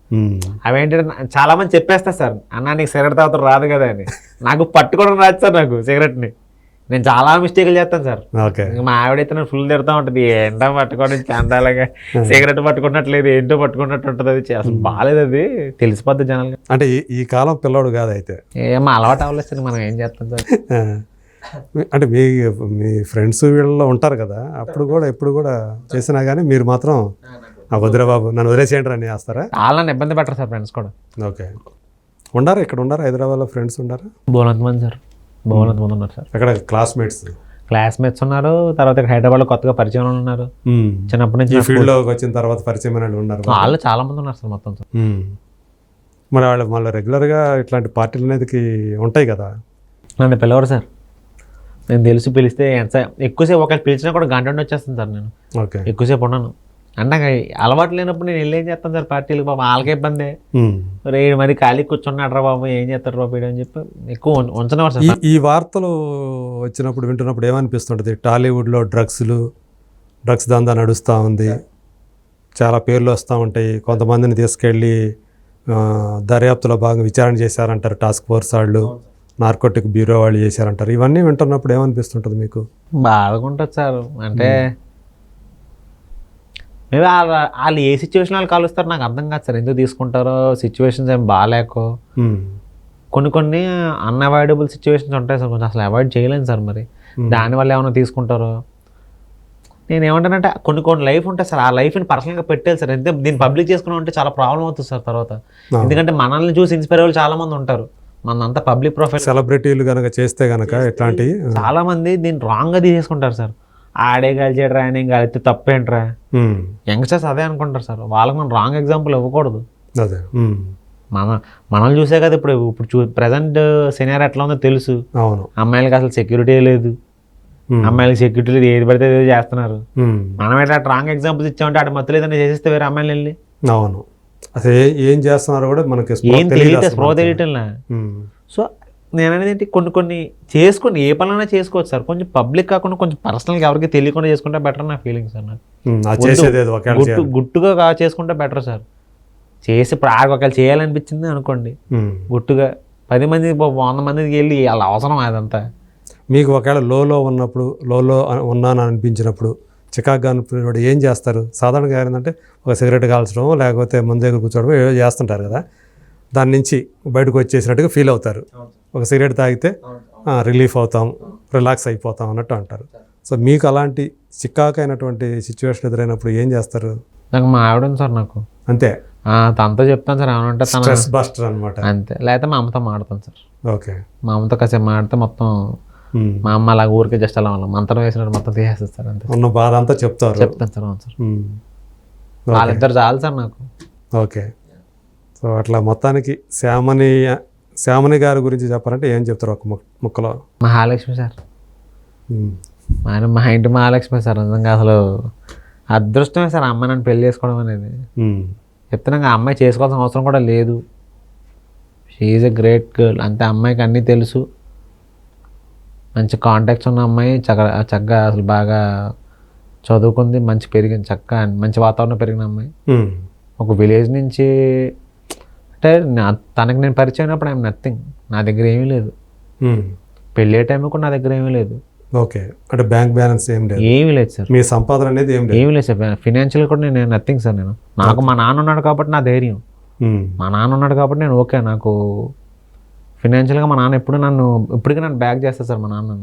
అవేంటంటే చాలా మంది చెప్పేస్తారు సార్, అన్న నీకు సిగరెట్ తాగుతారు రాదు కదా అని. నాకు పట్టుకోవడం రాదు సార్. నాకు సిగరెట్ని నేను చాలా మిస్టేక్లు చేస్తాను సార్. మా ఆవిడైతే నేను ఫుల్ తిడతా ఉంటుంది, ఏంటో పట్టుకోవడం చందాలగా సిగరెట్ పట్టుకున్నట్లేదు, ఏంటో పట్టుకున్నట్టు ఉంటుంది. అది అసలు బాగాలేదు, అది తెలిసిపోద్ది జనాలుగా. అంటే ఈ కాలం పిల్లడు కాదు అయితే ఏమో అలవాటు అవ్వలేదు సార్. మనం ఏం చేస్తాం సార్. అంటే మీ ఫ్రెండ్స్ వీళ్ళలో ఉంటారు కదా, అప్పుడు కూడా ఎప్పుడు కూడా చేసినా కానీ మీరు మాత్రం వదిలే బాబు నన్ను వదిలేసేయండి అని చేస్తారా? చాలా ఇబ్బంది పెట్టరు సార్ ఫ్రెండ్స్ కూడా. ఓకే. ఉండారా ఇక్కడ ఉండారా హైదరాబాద్లో ఫ్రెండ్స్ ఉండారా? బోలంత మంది సార్, బోలంత మంది ఉన్నారు సార్. అక్కడ క్లాస్మేట్స్ ఉన్నారు. తర్వాత ఇక్కడ హైదరాబాద్లో కొత్తగా పరిచయం ఉన్నారు. చిన్నప్పటి నుంచి ఈ ఫీల్డ్లోకి వచ్చిన తర్వాత పరిచయం ఉన్నారు వాళ్ళు చాలా మంది ఉన్నారు సార్ మొత్తం సార్. మరి వాళ్ళు మళ్ళీ రెగ్యులర్గా ఇట్లాంటి పార్టీలు అనేది ఉంటాయి కదా? నన్ను పిలవరు సార్. నేను తెలిసి పిలిస్తే ఎంత ఎక్కువసేపు ఒకవేళ పిలిచినా కూడా గంట ఉండి వచ్చేస్తాను సార్. నేను ఓకే ఎక్కువసేపు ఉన్నాను అంటే అలవాటు లేనప్పుడు నేను వెళ్ళి ఏం చేస్తాను సార్ పార్టీలకు. బాబు వాళ్ళకే ఇబ్బంది, రే మరి ఖాళీ కూర్చున్నాడు రా బాబు, ఏం చేస్తారు బాబు అని చెప్పి ఎక్కువ ఉంచనివారు సార్. ఈ వార్తలు వచ్చినప్పుడు వింటున్నప్పుడు ఏమనిపిస్తుంటుంది? టాలీవుడ్లో డ్రగ్స్ దందా నడుస్తూ ఉంది, చాలా పేర్లు వస్తూ ఉంటాయి, కొంతమందిని తీసుకెళ్ళి దర్యాప్తులో భాగంగా విచారణ చేశారంటారు, టాస్క్ ఫోర్స్ వాళ్ళు, నార్కోటిక్ బ్యూరో వాళ్ళు చేశారంటారు. ఇవన్నీ వింటున్నప్పుడు ఏమనిపిస్తుంటుంది మీకు? బాగుంటుంది సార్. అంటే మేబీ వాళ్ళు ఏ సిచ్యువేషన్ వాళ్ళు కలుస్తారు నాకు అర్థం కాదు సార్. ఎందుకు తీసుకుంటారో, సిచ్యువేషన్స్ ఏం బాగాలేకో, కొన్ని అన్అవాయిడబుల్ సిచ్యువేషన్స్ ఉంటాయి సార్, కొంచెం అసలు అవాయిడ్ చేయలేను సార్. మరి దానివల్ల ఏమైనా తీసుకుంటారో నేను ఏమంటానంటే కొన్ని లైఫ్ ఉంటుంది సార్, ఆ లైఫ్ని పర్సనల్గా పెట్టేది సార్. ఎంత దీన్ని పబ్లిక్ చేసుకున్నాం అంటే చాలా ప్రాబ్లం అవుతుంది సార్ తర్వాత. ఎందుకంటే మనల్ని చూసి ఇన్స్పైర్ వాళ్ళు చాలా మంది ఉంటారు, మనంతా పబ్లిక్ ప్రొఫైల్ సెలబ్రిటీలు కనుక చేస్తే కనుక ఇట్లాంటివి చాలా మంది దీన్ని రాంగ్గా తీసేసుకుంటారు సార్. ఆడే కాల్చేయడరా, ఆయన ఏం కాలితే తప్పేంట్రా, యంగ్స్టర్స్ అదే అనుకుంటారు సార్. వాళ్ళకి మనం రాంగ్ ఎగ్జాంపుల్ ఇవ్వకూడదు. అదే మనల్ని చూసే కదా ఇప్పుడు ప్రజెంట్ సినారీ ఎట్లా ఉందో తెలుసు. అవును, అమ్మాయిలకి అసలు సెక్యూరిటీ లేదు, అమ్మాయిలకి సెక్యూరిటీ లేదు, ఏది పడితే ఏదో చేస్తున్నారు. మనం ఎట్లా రాంగ్ ఎగ్జాంపుల్స్ ఇచ్చామంటే అటు మత్తు లేదని చేసేస్తే వేరే అమ్మాయిలు వెళ్ళి అవును అసలు ఏం చేస్తున్నారు కూడా మనకి ఏం తెలియదు, స్ప్రో తెలియటంలా. సో నేను అనేది ఏంటి, కొన్ని చేసుకొని ఏ పనులైనా చేసుకోవచ్చు సార్. కొంచెం పబ్లిక్ కాకుండా కొంచెం పర్సనల్గా ఎవరికి తెలియకుండా చేసుకుంటే బెటర్ నా ఫీలింగ్ సార్. నాకు గుట్టుగా చేసుకుంటే బెటర్ సార్. చేసి ఇప్పుడు ఒకవేళ చేయాలనిపించింది అనుకోండి, గుట్టుగా 10 మంది 100 మందికి వెళ్ళి అలా అవసరం అదంతా. మీకు ఒకవేళ లోలో ఉన్నాను అనిపించినప్పుడు, చికాగ్గా అనిపించినప్పుడు ఏం చేస్తారు? సాధారణంగా ఏంటంటే ఒక సిగరెట్ కాల్చడం, లేకపోతే ముందు దగ్గర కూర్చోవడం ఏదో చేస్తుంటారు కదా, దాని నుంచి బయటకు వచ్చేసినట్టుగా ఫీల్ అవుతారు. ఒక సిగరెట్ తాగితే రిలీఫ్ అవుతాం, రిలాక్స్ అయిపోతాం అన్నట్టు అంటారు. సో మీకు అలాంటి చికాకైనటువంటి సిచ్యువేషన్ ఎదురైనప్పుడు ఏం చేస్తారు? నాకు మా ఆవిడ సార్, నాకు అంతే, తనతో చెప్తాను సార్. ఏమంటే స్ట్రెస్ బస్టర్ అనమాట. అంతే, లేకపోతే మా అమ్మతో మాడతాను సార్. ఓకే, మా అమ్మతో కాసేపు మాడితే మొత్తం మా అమ్మ అలా ఊరికే జస్ట్ అలా మంత్రం వేసినట్టు మొత్తం తీసేస్తారు సార్. అంతే, ఉన్న బాధ అంతా చెప్తాను సార్. అవును సార్, వాళ్ళిద్దరు చాలు సార్ నాకు. ఓకే, సో అట్లా మొత్తానికి శ్యామని గారి గురించి చెప్పాలంటే ఏం చెప్తారు ఒక ముక్కలో? మహాలక్ష్మి సార్, మా ఇంటి మహాలక్ష్మి సార్. నిజంగా అసలు అదృష్టమే సార్ అమ్మాయి నన్ను పెళ్లి చేసుకోవడం అనేది. చెప్తున్నాగా, ఆ అమ్మాయి చేసుకోవాల్సిన అవసరం కూడా లేదు. She's a great girl. అంతే, అమ్మాయికి అన్నీ తెలుసు, మంచి కాంటాక్ట్స్ ఉన్న అమ్మాయి, చక్కగా అసలు బాగా చదువుకుంది, మంచి పెరిగింది, చక్కగా మంచి వాతావరణం పెరిగిన అమ్మాయి. ఒక విలేజ్ నుంచి అంటే తనకి నేను పరిచయం అయినప్పుడు ఐఎమ్ నథింగ్, నా దగ్గర ఏమీ లేదు. పెళ్ళే టైం కూడా నా దగ్గర ఏమీ లేదు. ఓకే, అంటే బ్యాంక్ బ్యాలెన్స్ ఏమీ లేదు సార్. మీ సంపాదన అనేది ఏమీ లేదు సార్. ఫినాన్షియల్ కూడా నేను నథింగ్ సార్. నాకు మా నాన్న ఉన్నాడు కాబట్టి నా ధైర్యం, మా నాన్న ఉన్నాడు కాబట్టి నేను ఓకే. నాకు ఫినాన్షియల్గా మా నాన్న ఇప్పటికీ నన్ను బ్యాక్ చేస్తారు సార్. మా నాన్న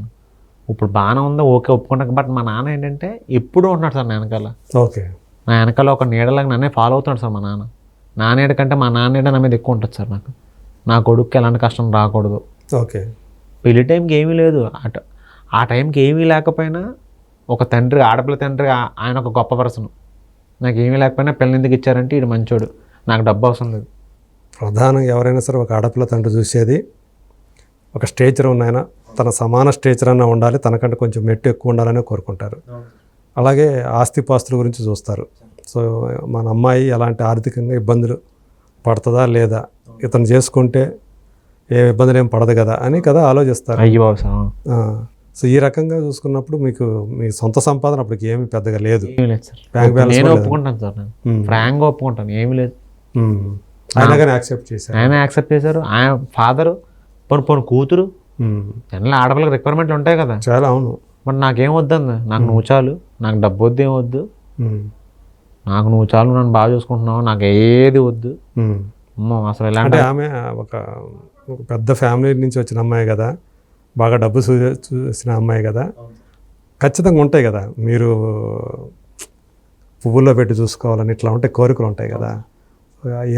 ఇప్పుడు బాగానే ఉందో ఓకే ఒప్పుకుంటాను. బట్ మా నాన్న ఏంటంటే ఎప్పుడూ ఉంటున్నాడు సార్ నా వెనకాల. ఓకే, నా వెనకాల ఒక నీడలాగా నన్నే ఫాలో అవుతున్నాడు సార్. మా నాన్న కంటే మా నాన్న నా మీద ఎక్కువ ఉంటుంది సార్. నా కొడుకుకి ఎలాంటి కష్టం రాకూడదు. ఓకే, పెళ్లి టైంకి ఏమీ లేదు, ఆ టైంకి ఏమీ లేకపోయినా ఒక తండ్రి, ఆడపిల్ల తండ్రి, ఆయన ఒక గొప్ప పర్సన్. నాకు ఏమీ లేకపోయినా పిల్లలు ఎందుకు ఇచ్చారంటే ఇది మంచోడు, నాకు డబ్బు అవసరం లేదు. ప్రధానంగా ఎవరైనా సరే ఒక ఆడపిల్ల తండ్రి చూసేది ఒక స్టేచర్ ఉన్నాయన, తన సమాన స్టేచర్ అన్న ఉండాలి, తనకంటే కొంచెం మెట్టు ఎక్కువ ఉండాలని కోరుకుంటారు. అలాగే ఆస్తిపాస్తుల గురించి చూస్తారు. సో మన అమ్మాయి ఎలాంటి ఆర్థికంగా ఇబ్బందులు పడుతుందా లేదా, ఇతను చేసుకుంటే ఏ ఇబ్బందులు ఏం పడదు కదా అని కదా ఆలోచిస్తారు. అయ్యో, సో ఈ రకంగా చూసుకున్నప్పుడు మీకు మీ సొంత సంపాదన అప్పటికి ఏమి పెద్దగా లేదు. బ్యాంక్ బ్యాలెన్స్ నేను ఒప్పుకుంటాను సార్, నేను ఫ్రాంక్గా ఒప్పుకుంటాను, ఏమీ లేదు. ఆయన కానీ యాక్సెప్ట్ చేశారు. ఆయన యాక్సెప్ట్ చేశారు. ఆయన ఫాదరు పోను కూతురు, జనరల్ ఆడపిల్లకి రిక్వైర్మెంట్లు ఉంటాయి కదా చాలా. అవును, బట్ నాకేం వద్దండి, నాకు నువ్వు చాలు, నాకు డబ్బు వద్దు, ఏం వద్దు, నాకు నువ్వు చాలు, నన్ను బాగా చూసుకుంటున్నావు, నాకు ఏది వద్దు. అమ్మో అసలు ఎలాంటి ఆమె ఒక పెద్ద ఫ్యామిలీ నుంచి వచ్చిన అమ్మాయి కదా, బాగా డబ్బు చూసిన అమ్మాయి కదా, ఖచ్చితంగా ఉంటాయి కదా, మీరు పువ్వుల్లో పెట్టి చూసుకోవాలని ఇట్లా ఉంటే కోరికలు ఉంటాయి కదా,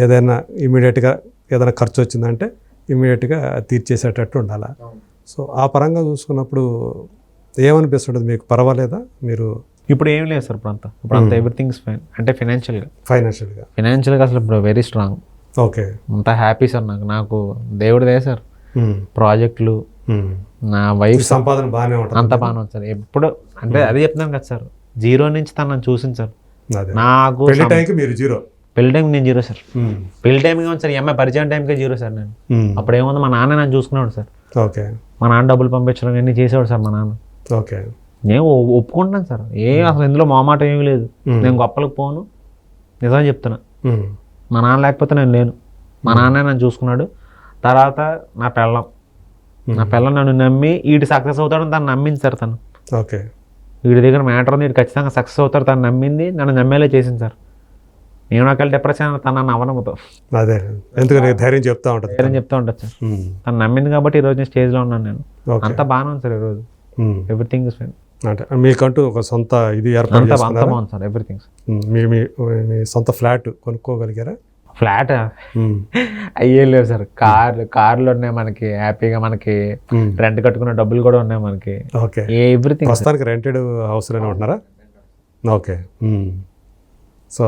ఏదైనా ఇమీడియట్గా ఏదైనా ఖర్చు వచ్చిందంటే ఇమీడియట్గా తీర్చేసేటట్టు ఉండాలి. సో ఆ పరంగా చూసుకున్నప్పుడు ఏమనిపిస్తుంటుంది మీకు? పర్వాలేదా మీరు? ఇప్పుడు ఏం లేదు సార్, ఇప్పుడు అంతా ఎవ్రీథింగ్ ఇస్ ఫైన్. అంటే ఫైనాన్షియల్గా అసలు ఇప్పుడు వెరీ స్ట్రాంగ్. ఓకే, అంతా హ్యాపీ సార్. నాకు దేవుడిదే సార్. ప్రాజెక్టులు, నా వైఫ్ సంపాదన బాగానే ఉంటుంది, అంత బాగానే ఉంది సార్. ఎప్పుడు అంటే అదే చెప్తున్నాను కదా సార్, జీరో నుంచి తను నన్ను చూసింది సార్. నాకు పెళ్లి టైంకి మీరు జీరో, పెళ్లి టైంకి నేను జీరో సార్. పెళ్లి టైంకి ఏమో సార్, ఈ అమ్మాయి పరిచయం టైంకే జీరో సార్ నేను. అప్పుడు ఏముంది, మా నాన్న నన్ను చూసుకున్నాడు సార్. ఓకే, మా నాన్న డబ్బులు పంపించడం అన్నీ చేసేవాడు సార్ మా నాన్న. ఓకే, నేను ఒప్పుకుంటున్నాను సార్, అసలు ఇందులో మొహమాట ఏమీ లేదు. నేను గొప్పలకు పోను, నిజం చెప్తున్నా. మా నాన్న లేకపోతే నేను లేను. మా నాన్నే నన్ను చూసుకున్నాడు. తర్వాత నా పెళ్ళం నన్ను నమ్మి వీడు సక్సెస్ అవుతాడని తను నమ్మింది సార్. తను ఓకే, వీడి దగ్గర మ్యాటర్ ఉంది, వీడు ఖచ్చితంగా సక్సెస్ అవుతాడు తను నమ్మింది, నన్ను నమ్మేలా చేసింది సార్. నేను నాకెళ్ళి డిప్రెషన్ తను నన్ను అవ్వనముతో అదే ఎందుకంటే ధైర్యం చెప్తా ఉంటుంది, ఉంటుంది సార్. తను నమ్మింది కాబట్టి ఈరోజు నేను స్టేజ్లో ఉన్నాను. నేను అంతా బాగానే ఉంది సార్. ఈరోజు ఎవ్రీథింగ్ ఇస్ ఫైన్. అంటే మీకంటూ ఒక సొంత ఇది ఏర్పాటు చేసుకున్నారా? బాగుంది సార్, ఎవ్రీథింగ్. మీ సొంత ఫ్లాట్ కొనుక్కోగలిగారా? ఫ్లాట్ అయ్యే లేవు సార్. కార్లు ఉన్నాయి మనకి, హ్యాపీగా మనకి రెంట్ కట్టుకున్న డబ్బులు కూడా ఉన్నాయి మనకి. Okay, everything. ప్రస్తుతానికి రెంటెడ్ హౌస్లోనే ఉంటున్నారా? ఓకే. సో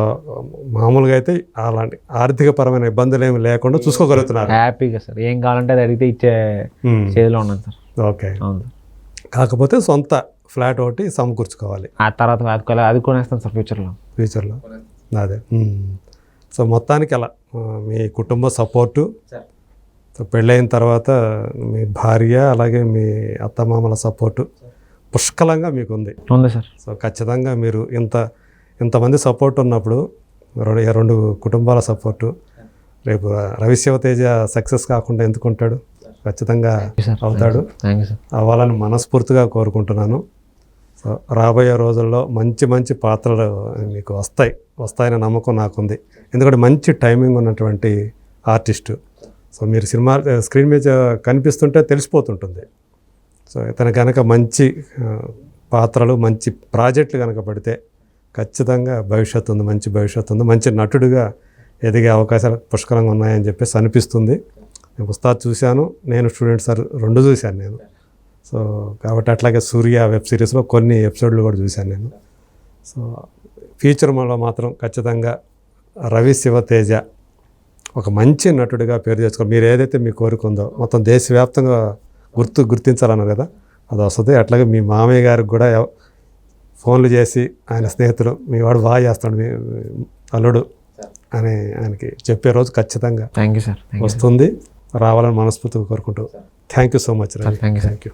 మామూలుగా అయితే అలాంటి ఆర్థికపరమైన ఇబ్బందులు ఏమి లేకుండా చూసుకోగలుగుతున్నారు హ్యాపీగా సార్. ఏం కావాలంటే అది అడిగితే ఇచ్చే చేతిలో ఉన్నాను సార్. ఓకే, కాకపోతే సొంత ఫ్లాట్ ఒకటి సమకూర్చుకోవాలి. ఆ తర్వాత అది కొనేస్తాను సార్ ఫ్యూచర్లో. అదే. సో మొత్తానికి అలా మీ కుటుంబ సపోర్టు, సో పెళ్ళైన తర్వాత మీ భార్య అలాగే మీ అత్తమామల సపోర్టు పుష్కలంగా మీకు ఉంది సార్. సో ఖచ్చితంగా మీరు ఇంతమంది సపోర్ట్ ఉన్నప్పుడు రెండు కుటుంబాల సపోర్టు, రేపు రవిశివతేజ సక్సెస్ కాకుండా ఎందుకుంటాడు? ఖచ్చితంగా అవుతాడు, అవ్వాలని మనస్ఫూర్తిగా కోరుకుంటున్నాను. సో రాబోయే రోజుల్లో మంచి మంచి పాత్రలు మీకు వస్తాయనే నమ్మకం నాకుంది. ఎందుకంటే మంచి టైమింగ్ ఉన్నటువంటి ఆర్టిస్టు. సో మీరు సినిమా స్క్రీన్ మీద కనిపిస్తుంటే తెలిసిపోతుంటుంది. సో ఇతను కనుక మంచి పాత్రలు, మంచి ప్రాజెక్టులు కనుక పడితే ఖచ్చితంగా భవిష్యత్తు ఉంది, మంచి భవిష్యత్తు ఉంది. మంచి నటుడిగా ఎదిగే అవకాశాలు పుష్కలంగా ఉన్నాయని చెప్పేసి అనిపిస్తుంది. నేను ఉస్తాద్ చూశాను, నేను స్టూడెంట్ సార్ 2 చూశాను నేను. సో కాబట్టి అట్లాగే సూర్య వెబ్ సిరీస్లో కొన్ని ఎపిసోడ్లు కూడా చూశాను నేను. సో ఫ్యూచర్లో మాత్రం ఖచ్చితంగా రవిశివతేజ ఒక మంచి నటుడిగా పేరు తెచ్చుకోవాలి. మీరు ఏదైతే మీ కోరిక ఉందో మొత్తం దేశవ్యాప్తంగా గుర్తించాలన్నారు కదా, అది వస్తుంది. అట్లాగే మీ మామయ్య గారికి కూడా ఫోన్లు చేసి ఆయన స్నేహితులు, మీ వాడు బాగా చేస్తాడు మీ అల్లుడు అని ఆయనకి చెప్పే రోజు ఖచ్చితంగా వస్తుంది, రావాలని మనస్ఫూర్తిగా కోరుకుంటూ. Thank you so much. Thank you.